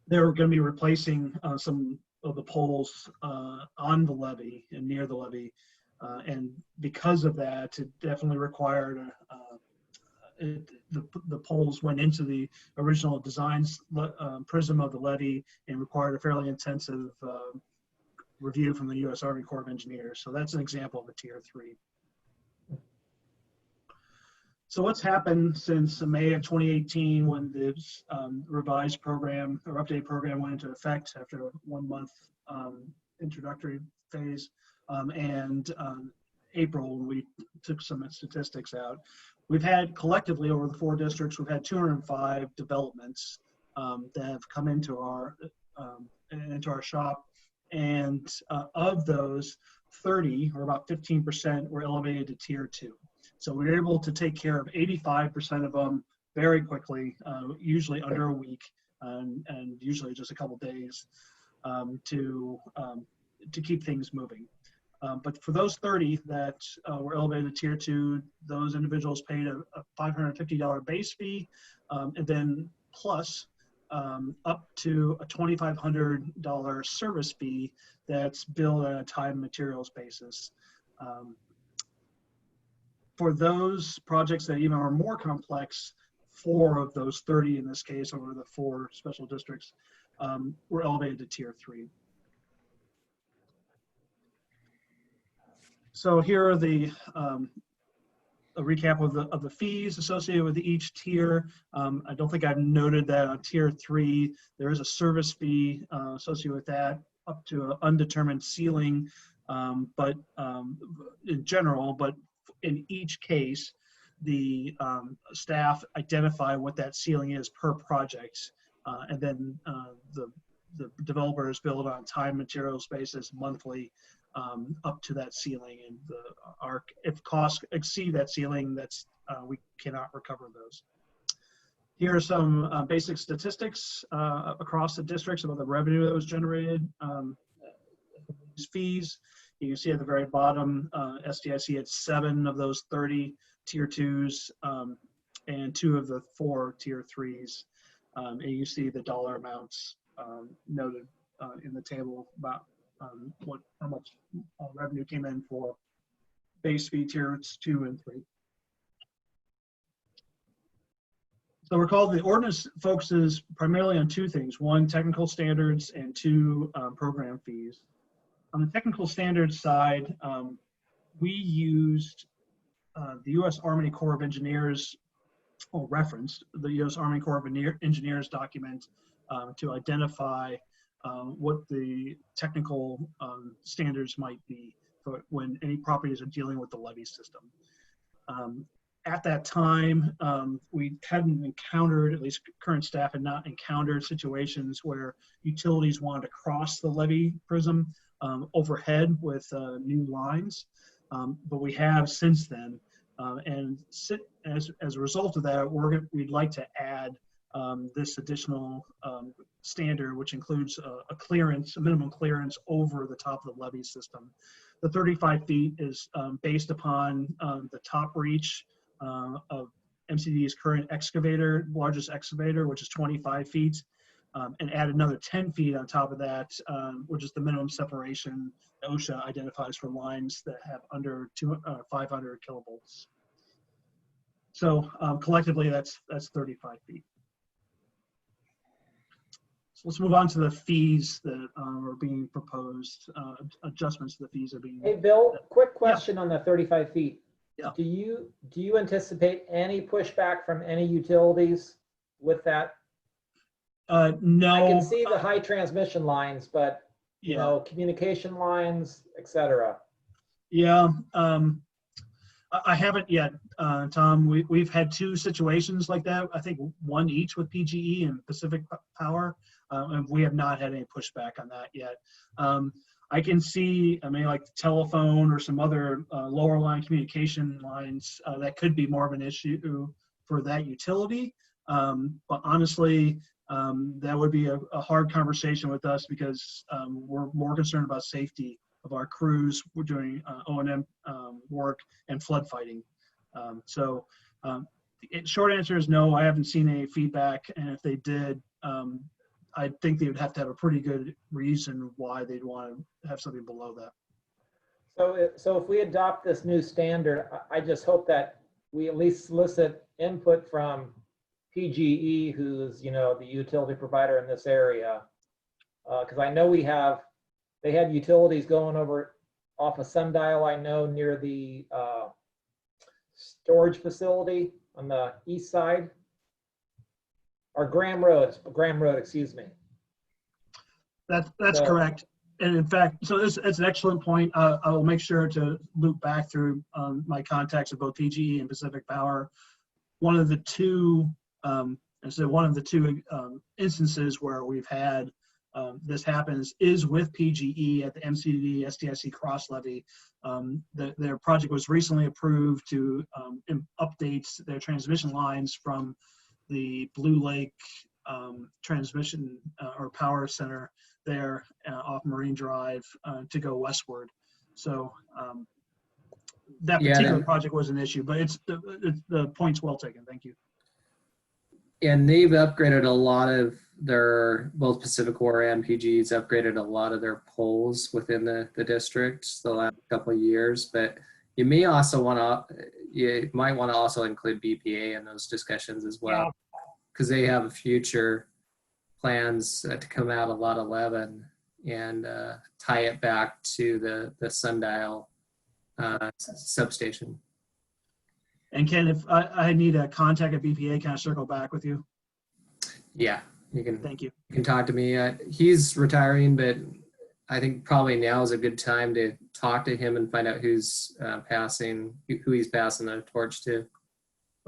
They're going to be replacing some of the poles on the levee and near the levee. And because of that, it definitely required the poles went into the original design prism of the levee and required a fairly intensive review from the U.S. Army Corps of Engineers. So that's an example of a tier three. So what's happened since May of 2018 when this revised program or updated program went into effect after a 1 month introductory phase, and April when we took some statistics out. We've had collectively over the 4 districts, we've had 205 developments that have come into our shop, and of those, 30 or about 15% were elevated to tier 2. So we were able to take care of 85% of them very quickly, usually under a week, and usually just a couple days to keep things moving. But for those 30 that were elevated to tier 2, those individuals paid a $550 base fee, and then plus up to a $2,500 service fee that's billed on a time and materials basis. For those projects that even are more complex, 4 of those 30 in this case over the 4 special districts were elevated to tier 3. So here are the a recap of the fees associated with each tier. I don't think I've noted that on tier 3, there is a service fee associated with that up to an undetermined ceiling, but in general, but in each case, the staff identify what that ceiling is per project, and then the developers build on time materials basis monthly up to that ceiling, and if costs exceed that ceiling, that's we cannot recover those. Here are some basic statistics across the districts about the revenue that was generated. These fees, you can see at the very bottom, SDIC had 7 of those 30 tier 2s and 2 of the 4 tier 3s. And you see the dollar amounts noted in the table about how much revenue came in for base fee tiers 2 and 3. So recall the ordinance focuses primarily on 2 things: 1, technical standards, and 2, program fees. On the technical standards side, we used the U.S. Army Corps of Engineers, or referenced the U.S. Army Corps of Engineers document to identify what the technical standards might be for when any properties are dealing with the levy system. At that time, we hadn't encountered, at least current staff had not encountered situations where utilities wanted to cross the levy prism overhead with new lines, but we have since then. And as a result of that, we'd like to add this additional standard, which includes a clearance, a minimum clearance over the top of the levee system. The 35 feet is based upon the top reach of MCD's current excavator, largest excavator, which is 25 feet, and add another 10 feet on top of that, which is the minimum separation that OSHA identifies for lines that have under 500 kilovolts. So collectively, that's 35 feet. So let's move on to the fees that are being proposed. Adjustments to the fees are being.
Hey, Bill, quick question on the 35 feet.
Yeah.
Do you anticipate any pushback from any utilities with that?
No.
I can see the high transmission lines, but you know, communication lines, etc.
Yeah. I haven't yet, Tom. We've had 2 situations like that. I think 1 each with PGE and Pacific Power, and we have not had any pushback on that yet. I can see, I mean, like the telephone or some other lower line communication lines that could be more of an issue for that utility. But honestly, that would be a hard conversation with us because we're more concerned about safety of our crews. We're doing O&M work and flood fighting. Short answer is no, I haven't seen any feedback. And if they did, I think they would have to have a pretty good reason why they'd want to have something below that.
So if we adopt this new standard, I just hope that we at least solicit input from PGE, who's, you know, the utility provider in this area. Because I know they had utilities going over off of Sundial, I know, near the storage facility on the east side. Or Graham Road, excuse me.
That's correct. And in fact, so it's an excellent point. I will make sure to loop back through my contacts at both PGE and Pacific Power. One of the 2 instances where we've had this happens is with PGE at the MCD SDIC cross levy. Their project was recently approved to update their transmission lines from the Blue Lake transmission or power center there off Marine Drive to go westward. So that particular project was an issue, but the point's well taken. Thank you.
And they've upgraded a lot of their, both Pacific Core and PG's upgraded a lot of their poles within the district the last couple of years. But you may also you might want to also include BPA in those discussions as well, because they have future plans to come out of Lot 11 and tie it back to the Sundial substation.
And Ken, if I need a contact at BPA, can I circle back with you?
Yeah, you can
Thank you.
talk to me. He's retiring, but I think probably now is a good time to talk to him and find out who's who he's passing the torch to.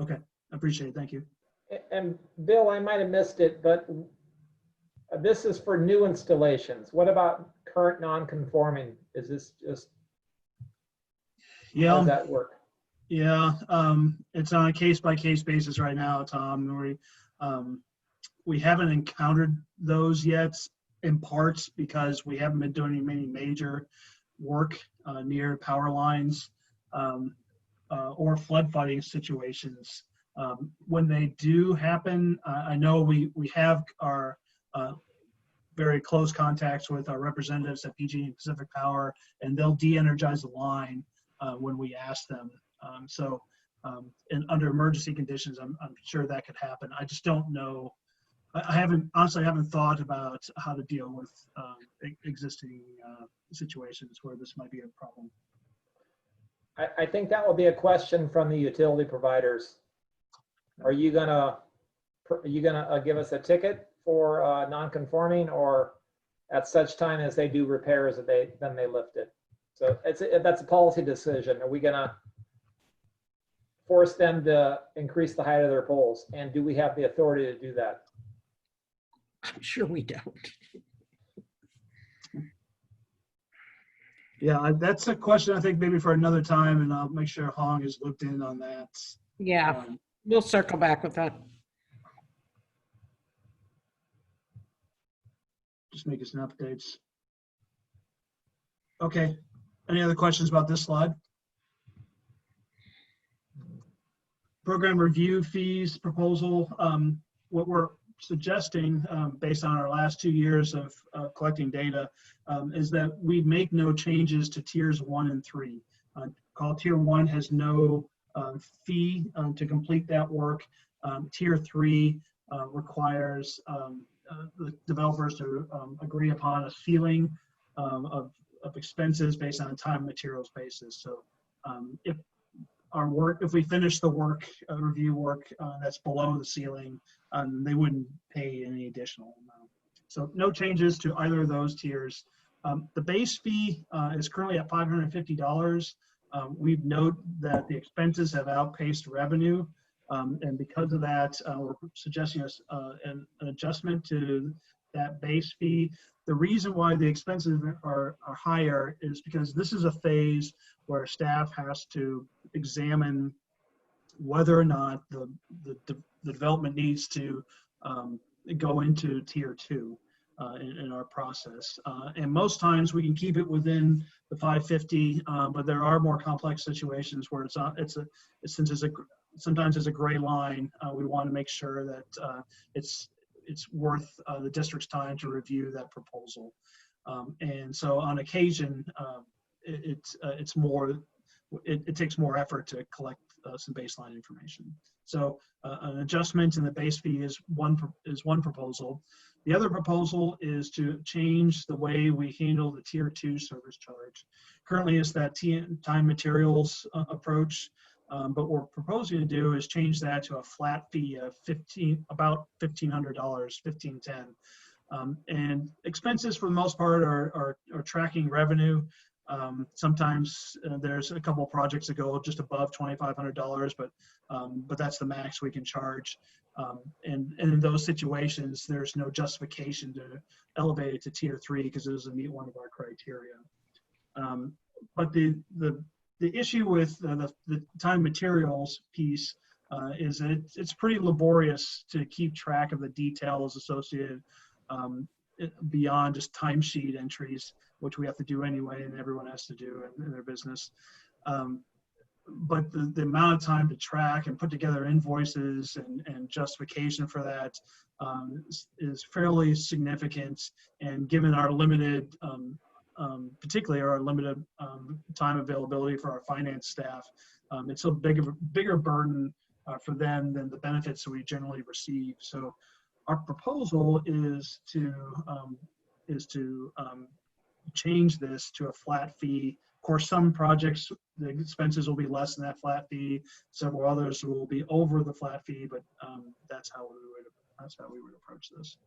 Okay, I appreciate it. Thank you.
And Bill, I might have missed it, but this is for new installations. What about current non-conforming? Is this just, how
Yeah.
does that work?
Yeah, it's on a case-by-case basis right now, Tom. We haven't encountered those yet, in parts because we haven't been doing any major work near power lines or floodfighting situations. When they do happen, I know we have our very close contacts with our representatives at PG and Pacific Power, and they'll de-energize the line when we ask them. And under emergency conditions, I'm sure that could happen. I just don't know. I haven't thought about how to deal with existing situations where this might be a problem.
I think that will be a question from the utility providers. Are you gonna give us a ticket for non-conforming, or at such time as they do repairs that then they lift it? So that's a policy decision. Are we gonna force them to increase the height of their poles, and do we have the authority to do that?
I'm sure we don't.
Yeah, that's a question I think maybe for another time, and I'll make sure Hong is looked in on that.
Yeah, we'll circle back with that.
Just making some updates. Okay, any other questions about this slide? Program review fees proposal. What we're suggesting, based on our last 2 years of collecting data, is that we make no changes to tiers 1 and 3. Call tier 1 has no fee to complete that work. Tier 3 requires the developers to agree upon a ceiling of expenses based on a time and materials basis. So if we finish the work, review work that's below the ceiling, they wouldn't pay any additional amount. So no changes to either of those tiers. The base fee is currently at $550. We've noted that the expenses have outpaced revenue. And because of that, we're suggesting an adjustment to that base fee. The reason why the expenses are higher is because this is a phase where staff has to examine whether or not the development needs to go into tier 2 in our process. And most times we can keep it within the 550, but there are more complex situations where sometimes it's a gray line. We want to make sure that it's worth the district's time to review that proposal. And so on occasion, it takes more effort to collect some baseline information. So an adjustment in the base fee is one proposal. The other proposal is to change the way we handle the tier 2 service charge. Currently it's that time materials approach, but what we're proposing to do is change that to a flat fee of about $1,500, $1,510. And expenses for the most part are tracking revenue. Sometimes there's a couple of projects that go just above $2,500, but that's the max we can charge. And in those situations, there's no justification to elevate it to tier 3 because it doesn't meet one of our criteria. But the issue with the time materials piece is that it's pretty laborious to keep track of the details associated beyond just timesheet entries, which we have to do anyway, and everyone has to do in their business. But the amount of time to track and put together invoices and justification for that is fairly significant. And given our limited, particularly our limited time availability for our finance staff, it's a bigger burden for them than the benefits that we generally receive. So our proposal is to change this to a flat fee course, some projects, the expenses will be less than that flat fee. Several others will be over the flat fee, but that's how we would approach this.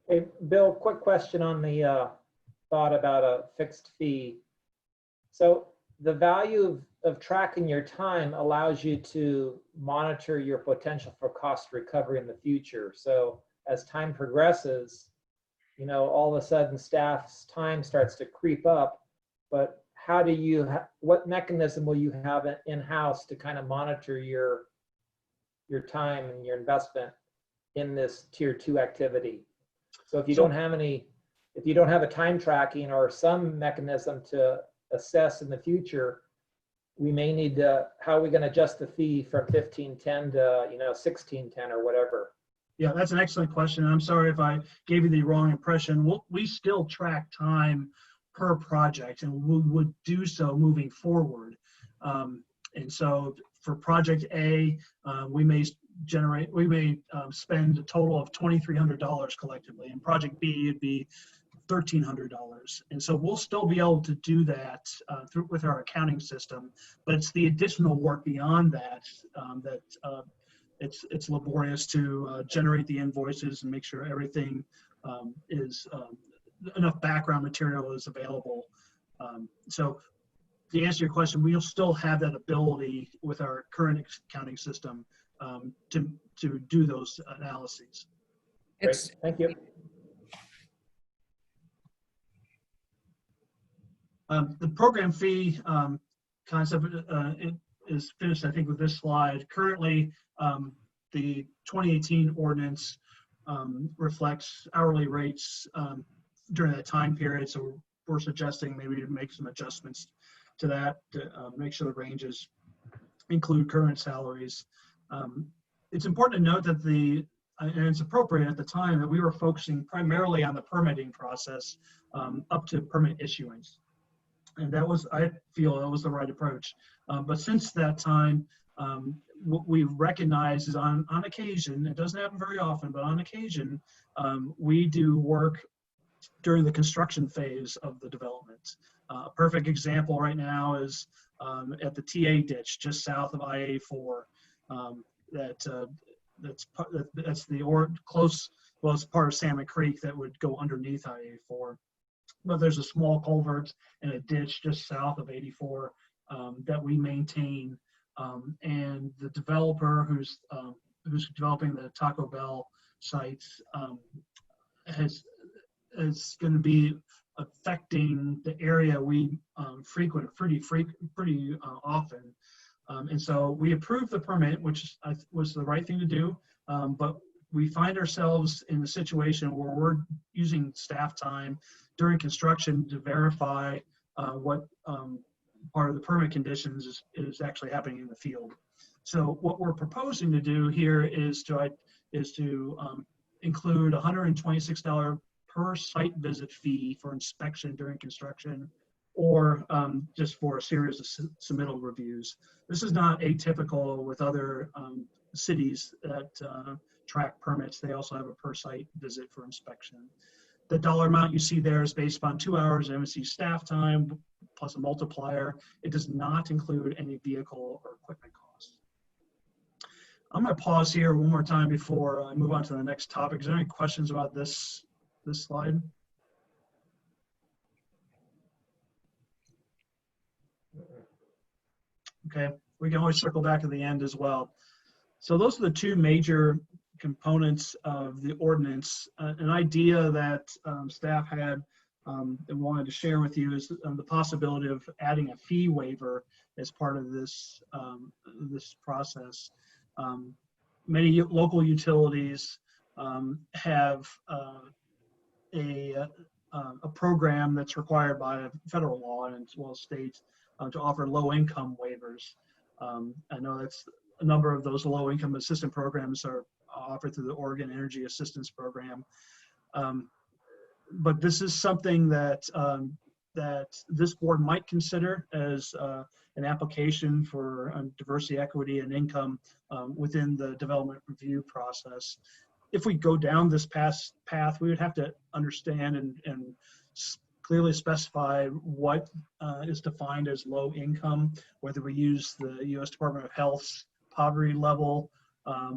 Hey, Bill, quick question on the thought about a fixed fee. So the value of tracking your time allows you to monitor your potential for cost recovery in the future. So as time progresses, you know, all of a sudden staff's time starts to creep up, but how do you, what mechanism will you have in-house to kind of monitor your time and your investment in this tier 2 activity? So if you don't have if you don't have a time tracking or some mechanism to assess in the future, we may need to, how are we going to adjust the fee from 1510 to, you know, 1610 or whatever?
Yeah, that's an excellent question. I'm sorry if I gave you the wrong impression. We still track time per project, and we would do so moving forward. And so for project A, we may spend a total of $2,300 collectively. In project B, it'd be $1,300. And so we'll still be able to do that with our accounting system, but it's the additional work beyond that it's laborious to generate the invoices and make sure everything is enough background material is available. So to answer your question, we'll still have that ability with our current accounting system to do those analyses.
It's,
Great. Thank you.
The program fee concept is finished, I think, with this slide. Currently, the 2018 ordinance reflects hourly rates during that time period. So we're suggesting maybe to make some adjustments to that to make sure the ranges include current salaries. It's important to note that and it's appropriate at the time, that we were focusing primarily on the permitting process up to permit issuance. And that was, I feel that was the right approach. But since that time, what we recognize is on occasion, it doesn't happen very often, but on occasion, we do work during the construction phase of the development. A perfect example right now is at the TA ditch just south of I-84. That's close, well, it's part of Salmon Creek that would go underneath I-84. But there's a small culvert and a ditch just south of 84 that we maintain. And the developer who's developing the Taco Bell sites is going to be affecting the area we frequent pretty often. And so we approved the permit, which was the right thing to do, but we find ourselves in a situation where we're using staff time during construction to verify what part of the permit conditions is actually happening in the field. So what we're proposing to do here is to include $126 per site visit fee for inspection during construction, or just for a series of submittal reviews. This is not atypical with other cities that track permits. They also have a per site visit for inspection. The dollar amount you see there is based upon 2 hours of MSC staff time plus a multiplier. It does not include any vehicle or equipment costs. I'm going to pause here one more time before I move on to the next topic. Is there any questions about this slide? Okay, we can always circle back at the end as well. So those are the two major components of the ordinance. An idea that staff had and wanted to share with you is the possibility of adding a fee waiver as part of this process. Many local utilities have a program that's required by federal law and as well as state to offer low-income waivers. I know that's a number of those low-income assistance programs are offered through the Oregon Energy Assistance Program. But this is something that this board might consider as an application for diversity, equity, and income within the development review process. If we go down this path, we would have to understand and clearly specify what is defined as low income, whether we use the U.S. Department of Health's poverty level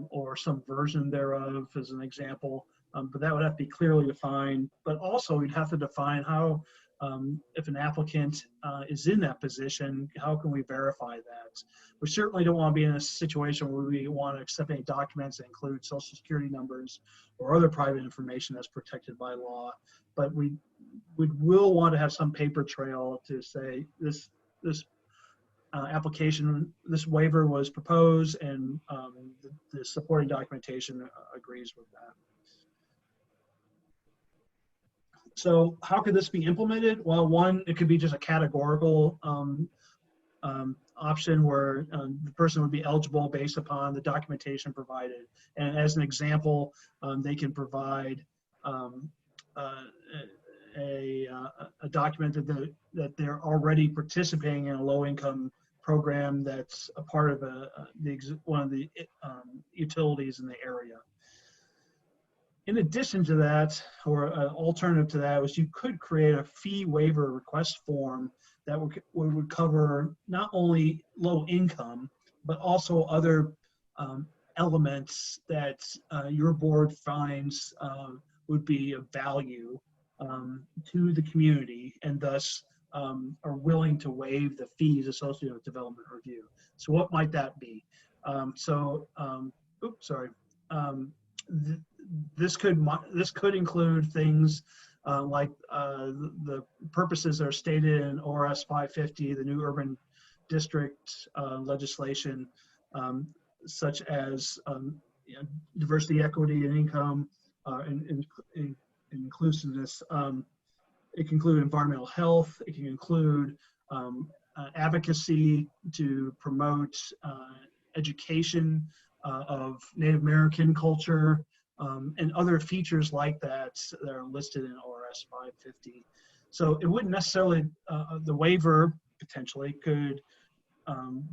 or some version thereof as an example. But that would have to be clearly defined. But also we'd have to define how, if an applicant is in that position, how can we verify that? We certainly don't want to be in a situation where we want to accept any documents that include social security numbers or other private information that's protected by law. But we will want to have some paper trail to say this application, this waiver was proposed, and the supporting documentation agrees with that. So how could this be implemented? Well, one, it could be just a categorical option where the person would be eligible based upon the documentation provided. And as an example, they can provide a document that they're already participating in a low-income program that's a part of one of the utilities in the area. In addition to that, or an alternative to that, was you could create a fee waiver request form that would cover not only low income, but also other elements that your board finds would be of value to the community, and thus are willing to waive the fees associated with development review. So what might that be? This could include things like the purposes are stated in ORS 550, the new urban district legislation, such as diversity, equity, and income, and inclusiveness. It can include environmental health. It can include advocacy to promote education of Native American culture, and other features like that that are listed in ORS 550. So it wouldn't necessarily, the waiver potentially could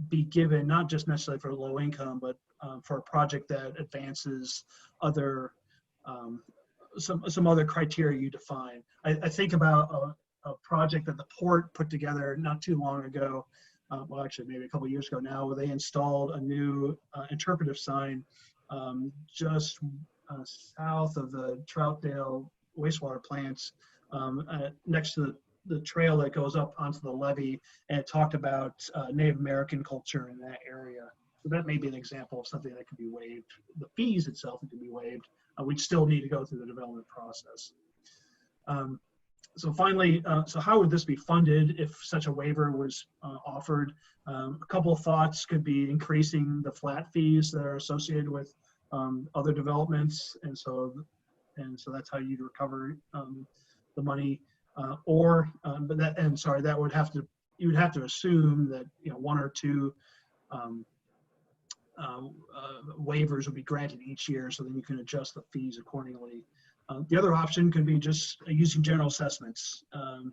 be given not just necessarily for low income, but for a project that advances other, some other criteria you define. I think about a project that the port put together not too long ago, well, actually maybe a couple of years ago now, where they installed a new interpretive sign just south of the Troutdale wastewater plants, next to the trail that goes up onto the levee, and it talked about Native American culture in that area. So that may be an example of something that could be waived. The fees itself could be waived. We'd still need to go through the development process. So finally, so how would this be funded if such a waiver was offered? A couple of thoughts could be increasing the flat fees that are associated with other developments, and so that's how you'd recover the money. That would have to, you would have to assume that one or two waivers would be granted each year, so then you can adjust the fees accordingly. The other option could be just using general assessments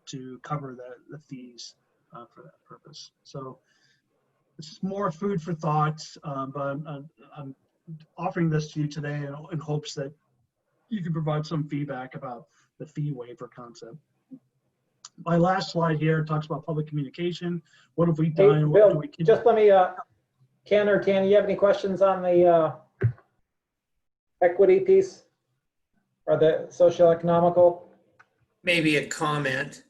to cover the fees for that purpose. So this is more food for thought, but I'm offering this to you today in hopes that you can provide some feedback about the fee waiver concept. My last slide here talks about public communication. What have we done?
Hey,
what
Bill,
do we keep?
just let me, Ken or Tanya, you have any questions on the equity piece or the social economical?
Maybe a comment.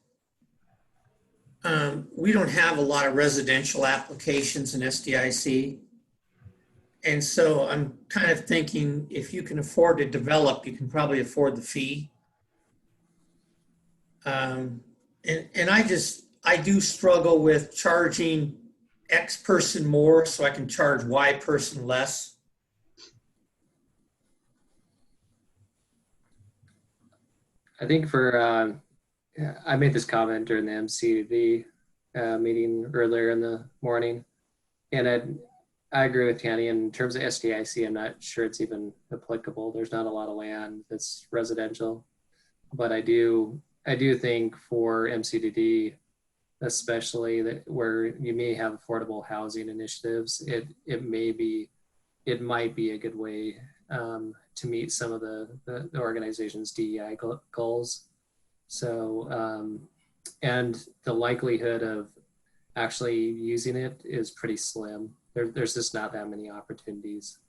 We don't have a lot of residential applications in SDIC. And so I'm kind of thinking if you can afford to develop, you can probably afford the fee. And I do struggle with charging X person more so I can charge Y person less.
I think I made this comment during the MCD meeting earlier in the morning, and I agree with Tanny in terms of SDIC. I'm not sure it's even applicable. There's not a lot of land that's residential, but I do think for MCDD, especially that where you may have affordable housing initiatives, it might be a good way to meet some of the organization's DEI goals. So And the likelihood of actually using it is pretty slim. There's just not that many opportunities.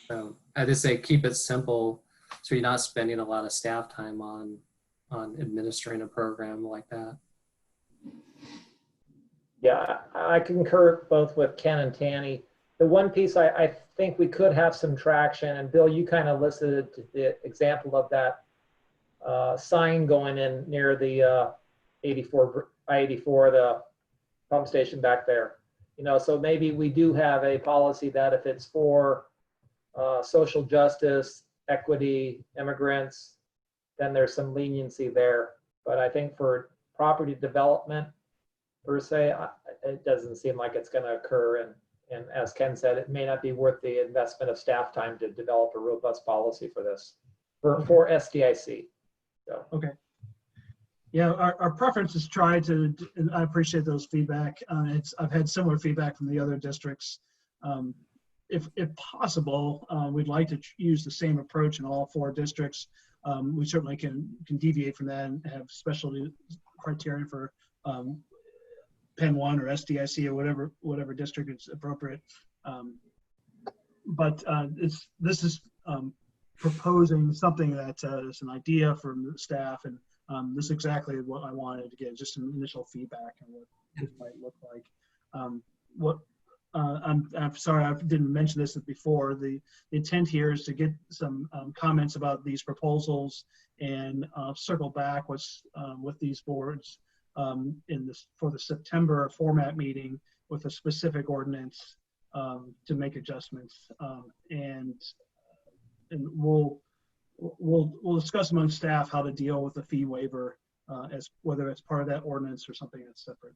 So I just say keep it simple so you're not spending a lot of staff time on administering a program like that.
Yeah, I concur both with Ken and Tanny. The one piece I think we could have some traction, and Bill, you kind of listed the example of that sign going in near the 84, I-84, the pump station back there. You know, so maybe we do have a policy that if it's for social justice, equity, immigrants, then there's some leniency there. But I think for property development per se, it doesn't seem like it's going to occur. And as Ken said, it may not be worth the investment of staff time to develop a robust policy for this, for SDIC. So.
Okay. Yeah, our preference is try to, and I appreciate those feedback. I've had similar feedback from the other districts. If possible, we'd like to use the same approach in all 4 districts. We certainly can deviate from that and have specialty criteria for Penn 1 or SDIC or whatever district is appropriate. But this is proposing something that is an idea from the staff, and this is exactly what I wanted to get, just some initial feedback on what this might look like. I'm sorry I didn't mention this before. The intent here is to get some comments about these proposals and circle back with these boards for the September format meeting with a specific ordinance to make adjustments, and we'll discuss among staff how to deal with the fee waiver as whether it's part of that ordinance or something that's separate.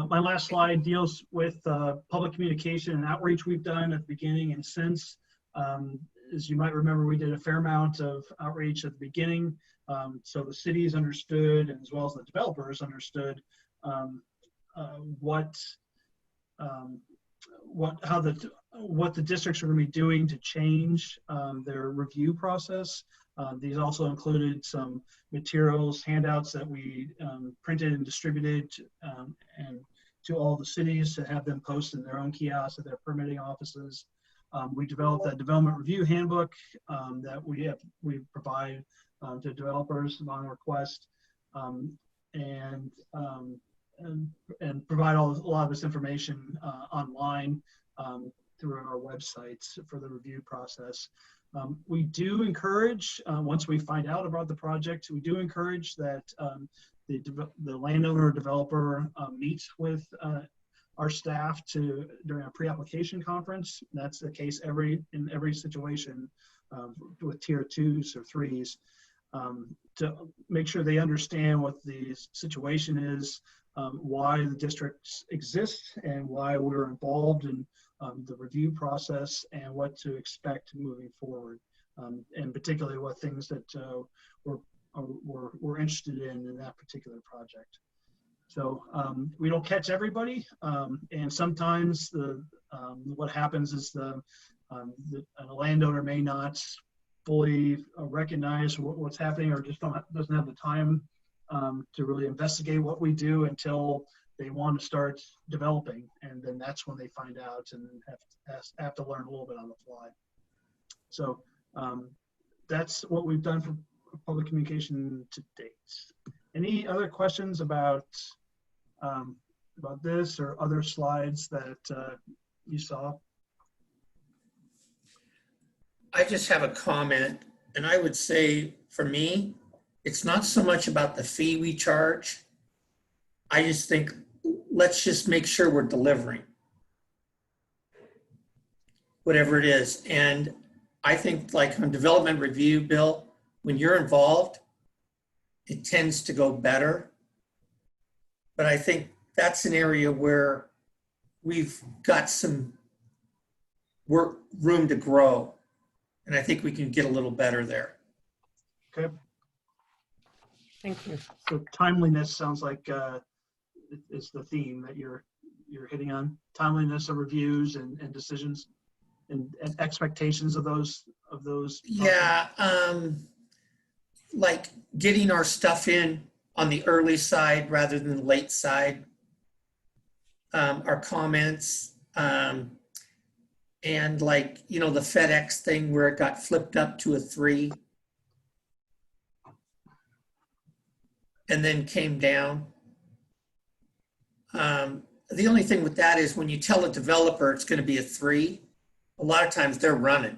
My last slide deals with public communication and outreach we've done at the beginning and since. As you might remember, we did a fair amount of outreach at the beginning, so the cities understood, and as well as the developers understood what the districts are going to be doing to change their review process. These also included some materials, handouts that we printed and distributed and to all the cities to have them post in their own kiosks at their permitting offices. We developed a development review handbook that we provide to developers upon request, and provide a lot of this information online through our websites for the review process. We do encourage, once we find out about the project, we do encourage that the landowner or developer meets with our staff during a pre-application conference. That's the case in every situation with tier 2s or 3s, to make sure they understand what the situation is, why the districts exist, and why we're involved in the review process and what to expect moving forward, and particularly what things that we're interested in that particular project. So we don't catch everybody, and sometimes what happens is a landowner may not fully recognize what's happening, or just doesn't have the time to really investigate what we do until they want to start developing, and then that's when they find out and have to learn a little bit on the fly. So that's what we've done for public communication to date. Any other questions about this or other slides that you saw?
I just have a comment, and I would say for me, it's not so much about the fee we charge. I just think let's just make sure we're delivering whatever it is. And I think like on development review, Bill, when you're involved, it tends to go better. But I think that's an area where we've got some room to grow. And I think we can get a little better there.
Okay.
Thank you.
So timeliness sounds like is the theme that you're hitting on. Timeliness of reviews and decisions and expectations of those.
Yeah. like getting our stuff in on the early side rather than the late side. Our comments, and like, you know, the FedEx thing where it got flipped up to a 3 and then came down. The only thing with that is when you tell a developer it's going to be a 3, a lot of times they're running.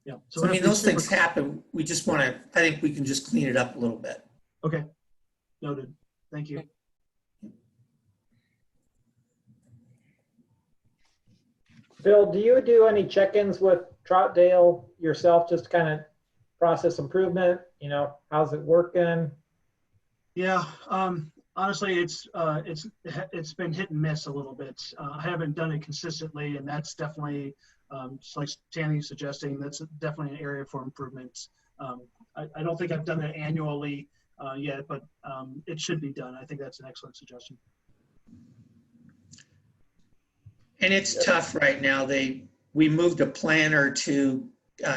Yeah.
So I mean, those things happen. We just want to, I think we can just clean it up a little bit.
Okay. Noted. Thank you.
Bill, do you do any check-ins with Troutdale yourself, just kind of process improvement? You know, how's it working?
Yeah, honestly, it's been hit and miss a little bit. I haven't done it consistently, and that's definitely, just like Tammy suggesting, that's definitely an area for improvements. I don't think I've done it annually yet, but it should be done. I think that's an excellent suggestion.
And it's tough right now. We moved a planner to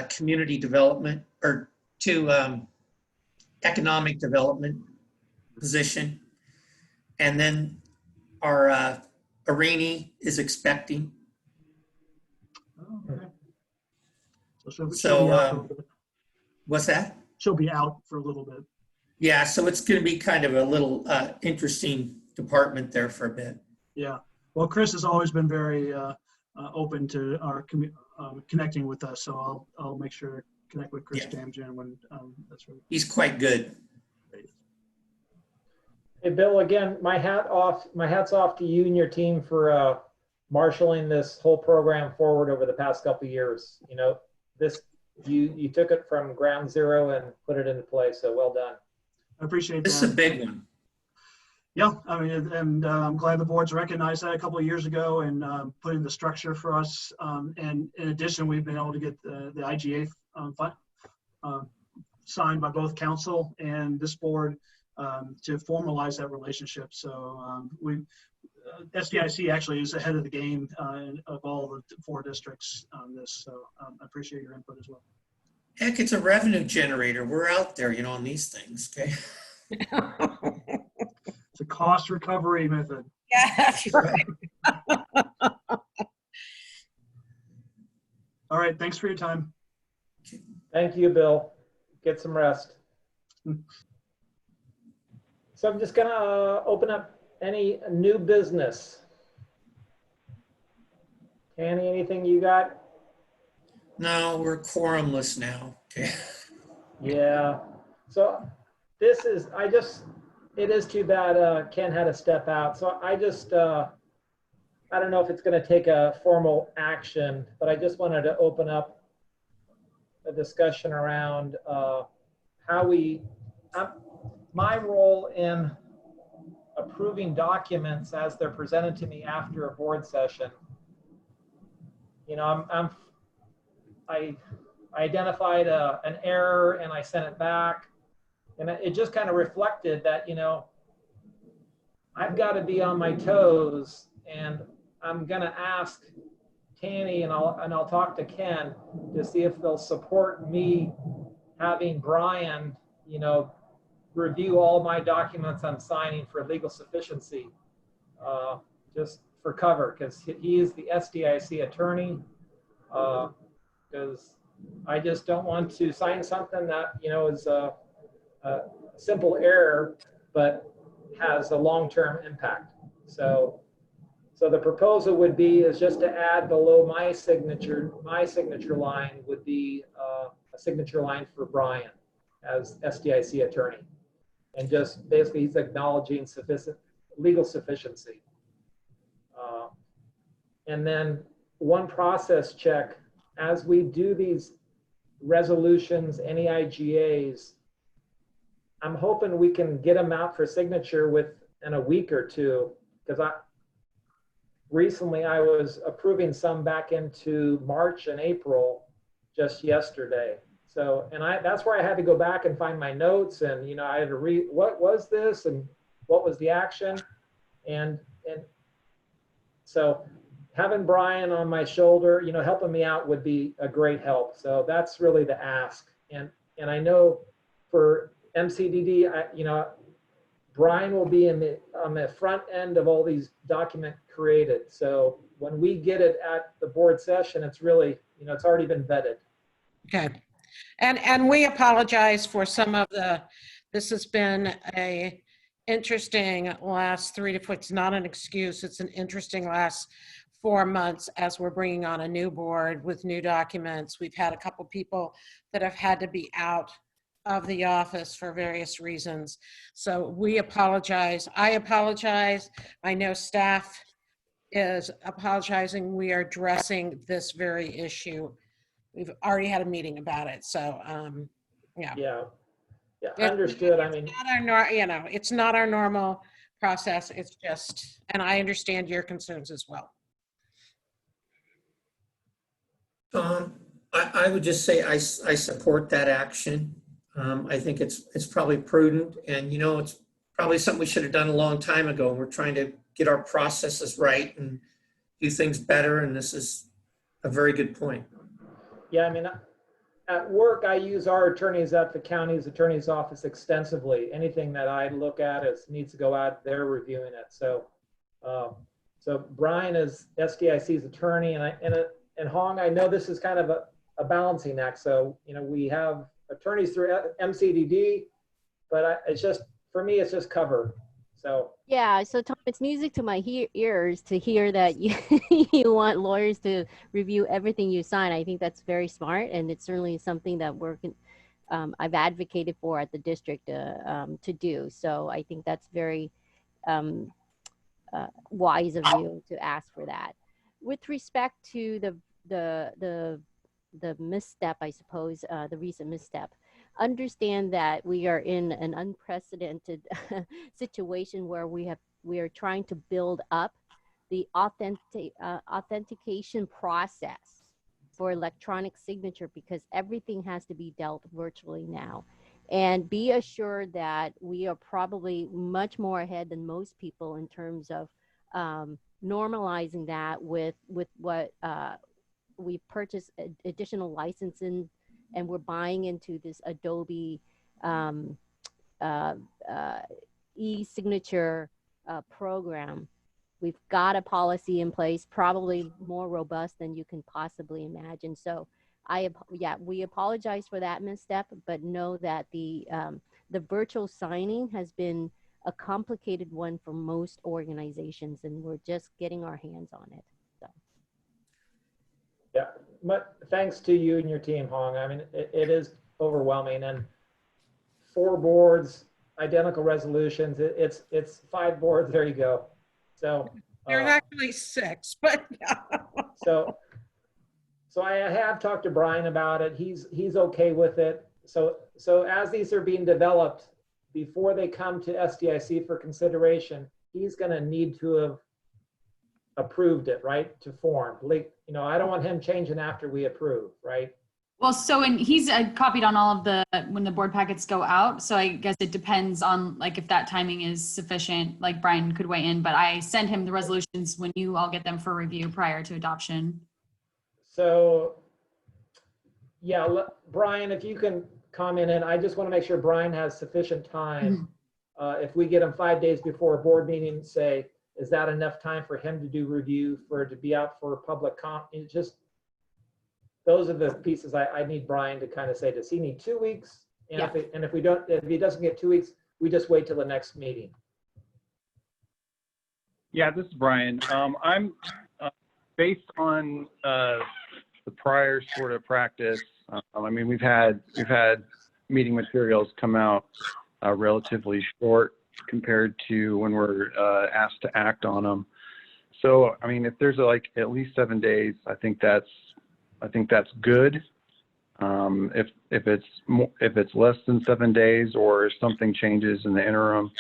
community development or to economic development position. And then our Arini is expecting.
Oh, okay. So
What's that?
she'll be out for a little bit.
Yeah, so it's going to be kind of a little interesting department there for a bit.
Yeah. Well, Chris has always been very open to our connecting with us, so I'll make sure to connect with Chris Jamjan when that's right.
He's quite good.
Hey, Bill, again, my hat's off to you and your team for marshaling this whole program forward over the past couple of years. You know, you took it from ground zero and put it into place, so well done.
I appreciate that.
This is a big one.
Yeah, I mean, and I'm glad the boards recognized that a couple of years ago and put in the structure for us. And in addition, we've been able to get the IGA signed by both council and this board to formalize that relationship. So SDIC actually is ahead of the game of all the 4 districts on this. So I appreciate your input as well.
Heck, it's a revenue generator. We're out there, you know, on these things, okay?
It's a cost recovery method.
Yeah, that's right.
All right, thanks for your time.
Thank you, Bill. Get some rest. So I'm just gonna open up any new business. Tanny, anything you got?
No, we're quorumless now, okay?
Yeah. So this is, it is too bad Ken had to step out. So I don't know if it's going to take a formal action, but I just wanted to open up a discussion around my role in approving documents as they're presented to me after a board session. You know, I identified an error and I sent it back. And it just kind of reflected that, you know, I've got to be on my toes, and I'm going to ask Tanny and I'll talk to Ken to see if they'll support me having Brian, you know, review all my documents I'm signing for legal sufficiency, just for cover, because he is the SDIC attorney. Because I just don't want to sign something that, you know, is a simple error, but has a long-term impact. So the proposal would be is just to add below my signature line would be a signature line for Brian as SDIC attorney. And just basically he's acknowledging legal sufficiency. And then one process check, as we do these resolutions, any IGAs, I'm hoping we can get them out for signature within a week or two, because recently I was approving some back into March and April just yesterday. So, and that's where I had to go back and find my notes, and, you know, I had to read what was this and what was the action. And so having Brian on my shoulder, helping me out would be a great help. So that's really the ask. And I know for MCDD, Brian will be on the front end of all these document created. So when we get it at the board session, it's really, it's already been vetted.
Okay. And we apologize for some of this has been a interesting last 3 to 4, it's not an excuse, it's an interesting last 4 months as we're bringing on a new board with new documents. We've had a couple people that have had to be out of the office for various reasons. So we apologize. I apologize. I know staff is apologizing. We are addressing this very issue. We've already had a meeting about it. So, yeah.
Yeah, understood.
It's not our normal process. It's just, and I understand your concerns as well.
I would just say I support that action. I think it's probably prudent, and it's probably something we should have done a long time ago. We're trying to get our processes right and do things better, and this is a very good point.
Yeah, at work, I use our attorneys at the county's attorney's office extensively. Anything that I look at needs to go out, they're reviewing it. So Brian is SDIC's attorney, and Hong, I know this is kind of a balancing act. So, we have attorneys through MCDD, but for me, it's just cover. So.
Yeah, so Tom, it's music to my ears to hear that you you want lawyers to review everything you sign. I think that's very smart, and it's certainly something that I've advocated for at the district to do. So I think that's very wise of you to ask for that. With respect to the misstep, I suppose, the recent misstep, understand that we are in an unprecedented situation where we are trying to build up the authentication process for electronic signature, because everything has to be dealt virtually now. And be assured that we are probably much more ahead than most people in terms of normalizing that with what we purchased additional licensing, and we're buying into this Adobe e-signature program. We've got a policy in place, probably more robust than you can possibly imagine. So we apologize for that misstep, but know that the virtual signing has been a complicated one for most organizations, and we're just getting our hands on it. So.
Yeah, but thanks to you and your team, Hong. It is overwhelming, and 4 boards, identical resolutions. It's 5 boards. There you go. So
there's actually 6, but
so I have talked to Brian about it. He's okay with it. So as these are being developed, before they come to SDIC for consideration, he's going to need to have approved it, right, to form. I don't want him changing after we approve, right?
Well, and he's copied on all of when the board packets go out. So I guess it depends on if that timing is sufficient, Brian could weigh in, but I send him the resolutions when you all get them for review prior to adoption.
So yeah, Brian, if you can comment in, I just want to make sure Brian has sufficient time. If we get him 5 days before a board meeting, say, is that enough time for him to do review, for it to be out for public comment? It's just, those are the pieces I need Brian to kind of say, does he need 2 weeks? And
Yeah.
if he doesn't get 2 weeks, we just wait till the next meeting.
Yeah, this is Brian. I'm based on the prior sort of practice. We've had meeting materials come out relatively short compared to when we're asked to act on them. So, if there's at least 7 days, I think that's good. If it's less than 7 days, or if something changes in the interim,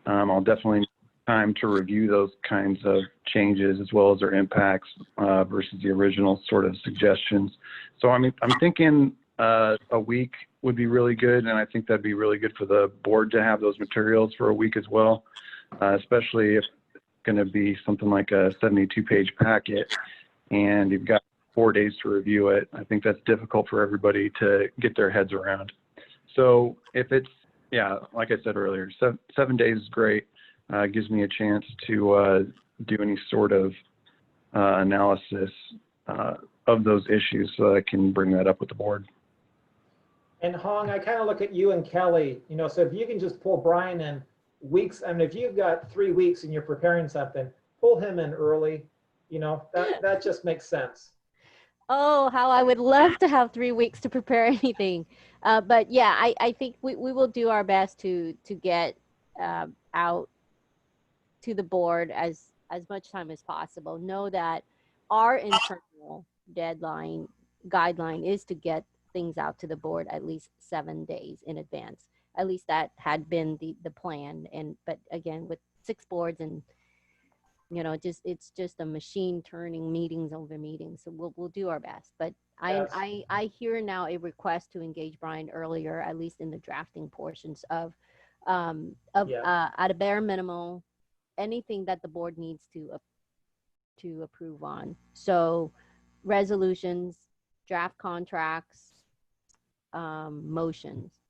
I'll definitely need time to review those kinds of changes as well as their impacts versus the original sort of suggestions. So I'm thinking a week would be really good, and I think that'd be really good for the board to have those materials for a week as well, especially going to be something like a 72-page packet, and you've got 4 days to review it. I think that's difficult for everybody to get their heads around. So if it's, yeah, like I said earlier, 7 days is great. Gives me a chance to do any sort of analysis of those issues so that I can bring that up with the board.
And Hong, I kind of look at you and Kelly, you know, so if you can just pull Brian in weeks, I mean, if you've got 3 weeks and you're preparing something, pull him in early, you know, that just makes sense.
Oh, how I would love to have 3 weeks to prepare anything. But yeah, I think we will do our best to get out to the board as much time as possible. Know that our internal guideline is to get things out to the board at least 7 days in advance. At least that had been the plan. But again, with 6 boards and you know, it's just a machine turning meetings over meetings. So we'll do our best. But
Yes.
I hear now a request to engage Brian earlier, at least in the drafting portions of
Yeah.
at a bare minimum, anything that the board needs to approve on. So resolutions, draft contracts, motions.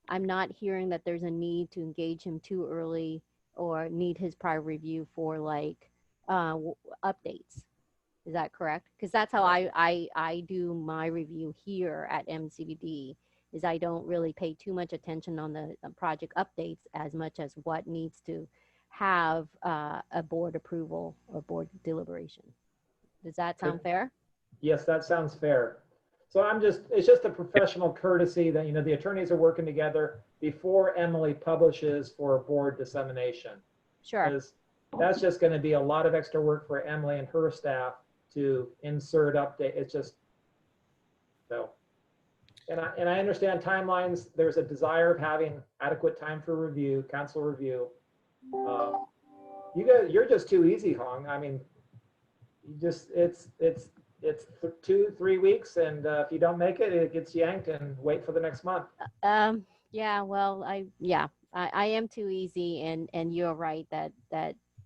I'm not hearing that there's a need to engage him too early or need his prior review for like updates. Is that correct? Because that's how I do my review here at MCBD, is I don't really pay too much attention on the project updates as much as what needs to have a board approval or board deliberation. Does that sound fair?
Yes, that sounds fair. So it's just a professional courtesy that, you know, the attorneys are working together before Emily publishes for board dissemination.
Sure.
Because that's just going to be a lot of extra work for Emily and her staff to insert update. It's just, so. And I understand timelines. There's a desire of having adequate time for review, council review. You're just too easy, Hong. I mean, it's 2-3 weeks, and if you don't make it, it gets yanked and wait for the next month.
Yeah, well, I am too easy, and you're right that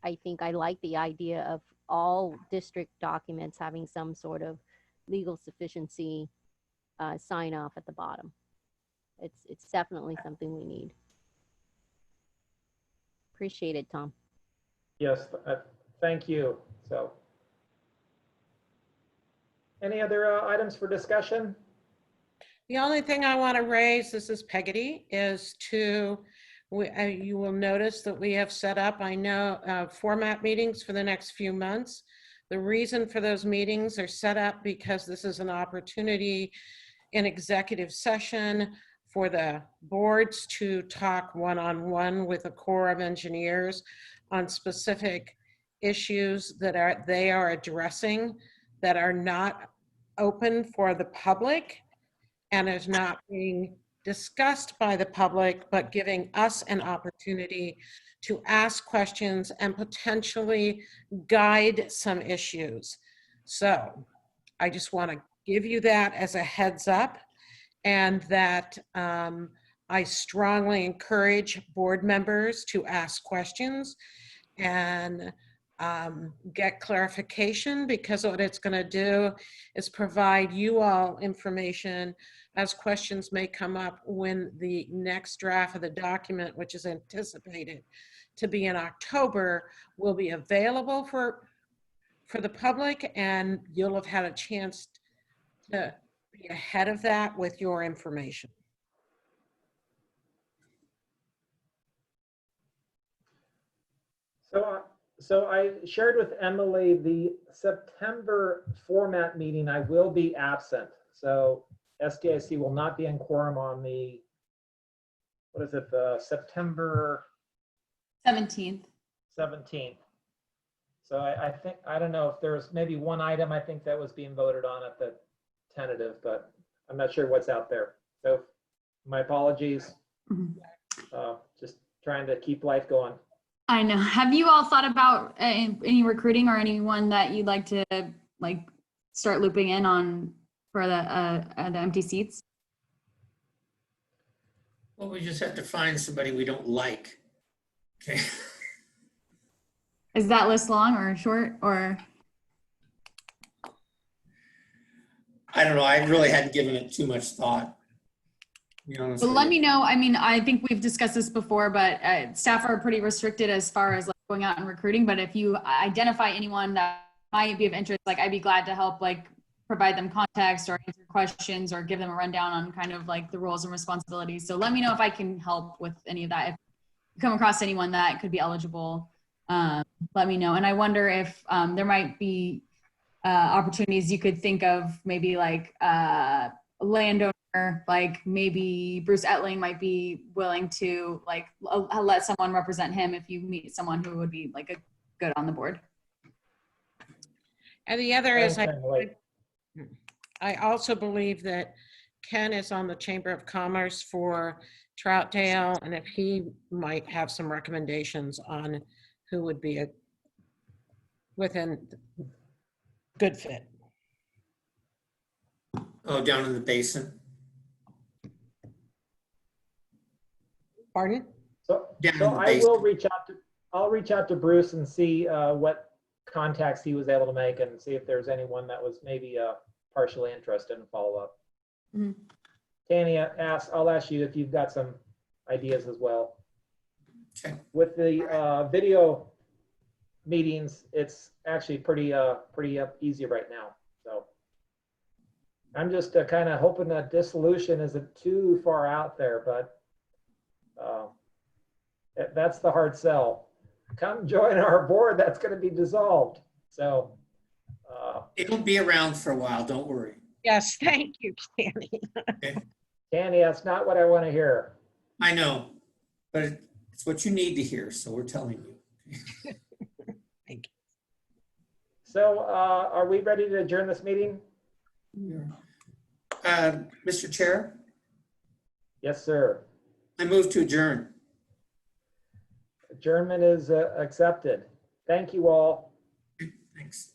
I think I like the idea of all district documents having some sort of legal sufficiency sign off at the bottom. It's definitely something we need. Appreciate it, Tom.
Yes, thank you. So, any other items for discussion?
The only thing I want to raise, this is Peggotty, is you will notice that we have set up, I know, format meetings for the next few months. The reason for those meetings are set up because this is an opportunity in executive session for the boards to talk one-on-one with a Corps of Engineers on specific issues that they are addressing that are not open for the public and is not being discussed by the public, but giving us an opportunity to ask questions and potentially guide some issues. So I just want to give you that as a heads up, and that I strongly encourage board members to ask questions and get clarification, because what it's going to do is provide you all information as questions may come up when the next draft of the document, which is anticipated to be in October, will be available for the public, and you'll have had a chance to be ahead of that with your information.
So I shared with Emily the September format meeting. I will be absent. So SDIC will not be in quorum on the, what is it, the September
17th.
17th. So I think, I don't know if there's maybe one item I think that was being voted on at the tentative, but I'm not sure what's out there. So my apologies. Just trying to keep life going.
I know. Have you all thought about any recruiting or anyone that you'd like to start looping in on for the empty seats?
Well, we just have to find somebody we don't like. Okay.
Is that list long or short or?
I don't know. I really hadn't given it too much thought. To be honest
Well,
with
let
you.
me know. I mean, I think we've discussed this before, but staff are pretty restricted as far as like going out and recruiting. But if you identify anyone that might be of interest, like I'd be glad to help like provide them context or answer questions or give them a rundown on kind of like the roles and responsibilities. So let me know if I can help with any of that. If you come across anyone that could be eligible, let me know. And I wonder if there might be opportunities you could think of, maybe like a landowner, like maybe Bruce Etling might be willing to like let someone represent him if you meet someone who would be like a good on the board.
And the other is,
Like,
I also believe that Ken is on the Chamber of Commerce for Troutdale, and if he might have some recommendations on who would be a within good fit.
Oh, down in the basin.
Pardon?
So,
Down in
so
the
I
basin.
will I'll reach out to Bruce and see what contacts he was able to make and see if there's anyone that was maybe partially interested in follow-up.
Mhm.
Tanny, I'll ask you if you've got some ideas as well.
Okay.
With the video meetings, it's actually pretty easy right now. So I'm just kind of hoping that dissolution isn't too far out there, but that's the hard sell. Come join our board that's going to be dissolved. So
It'll be around for a while. Don't worry.
Yes, thank you, Tanny.
Tanny, that's not what I want to hear.
I know, but it's what you need to hear. So we're telling you.
Thank you.
So are we ready to adjourn this meeting?
Mr. Chair,
Yes, sir.
I move to adjourn.
Adjournment is accepted. Thank you all.
Thanks.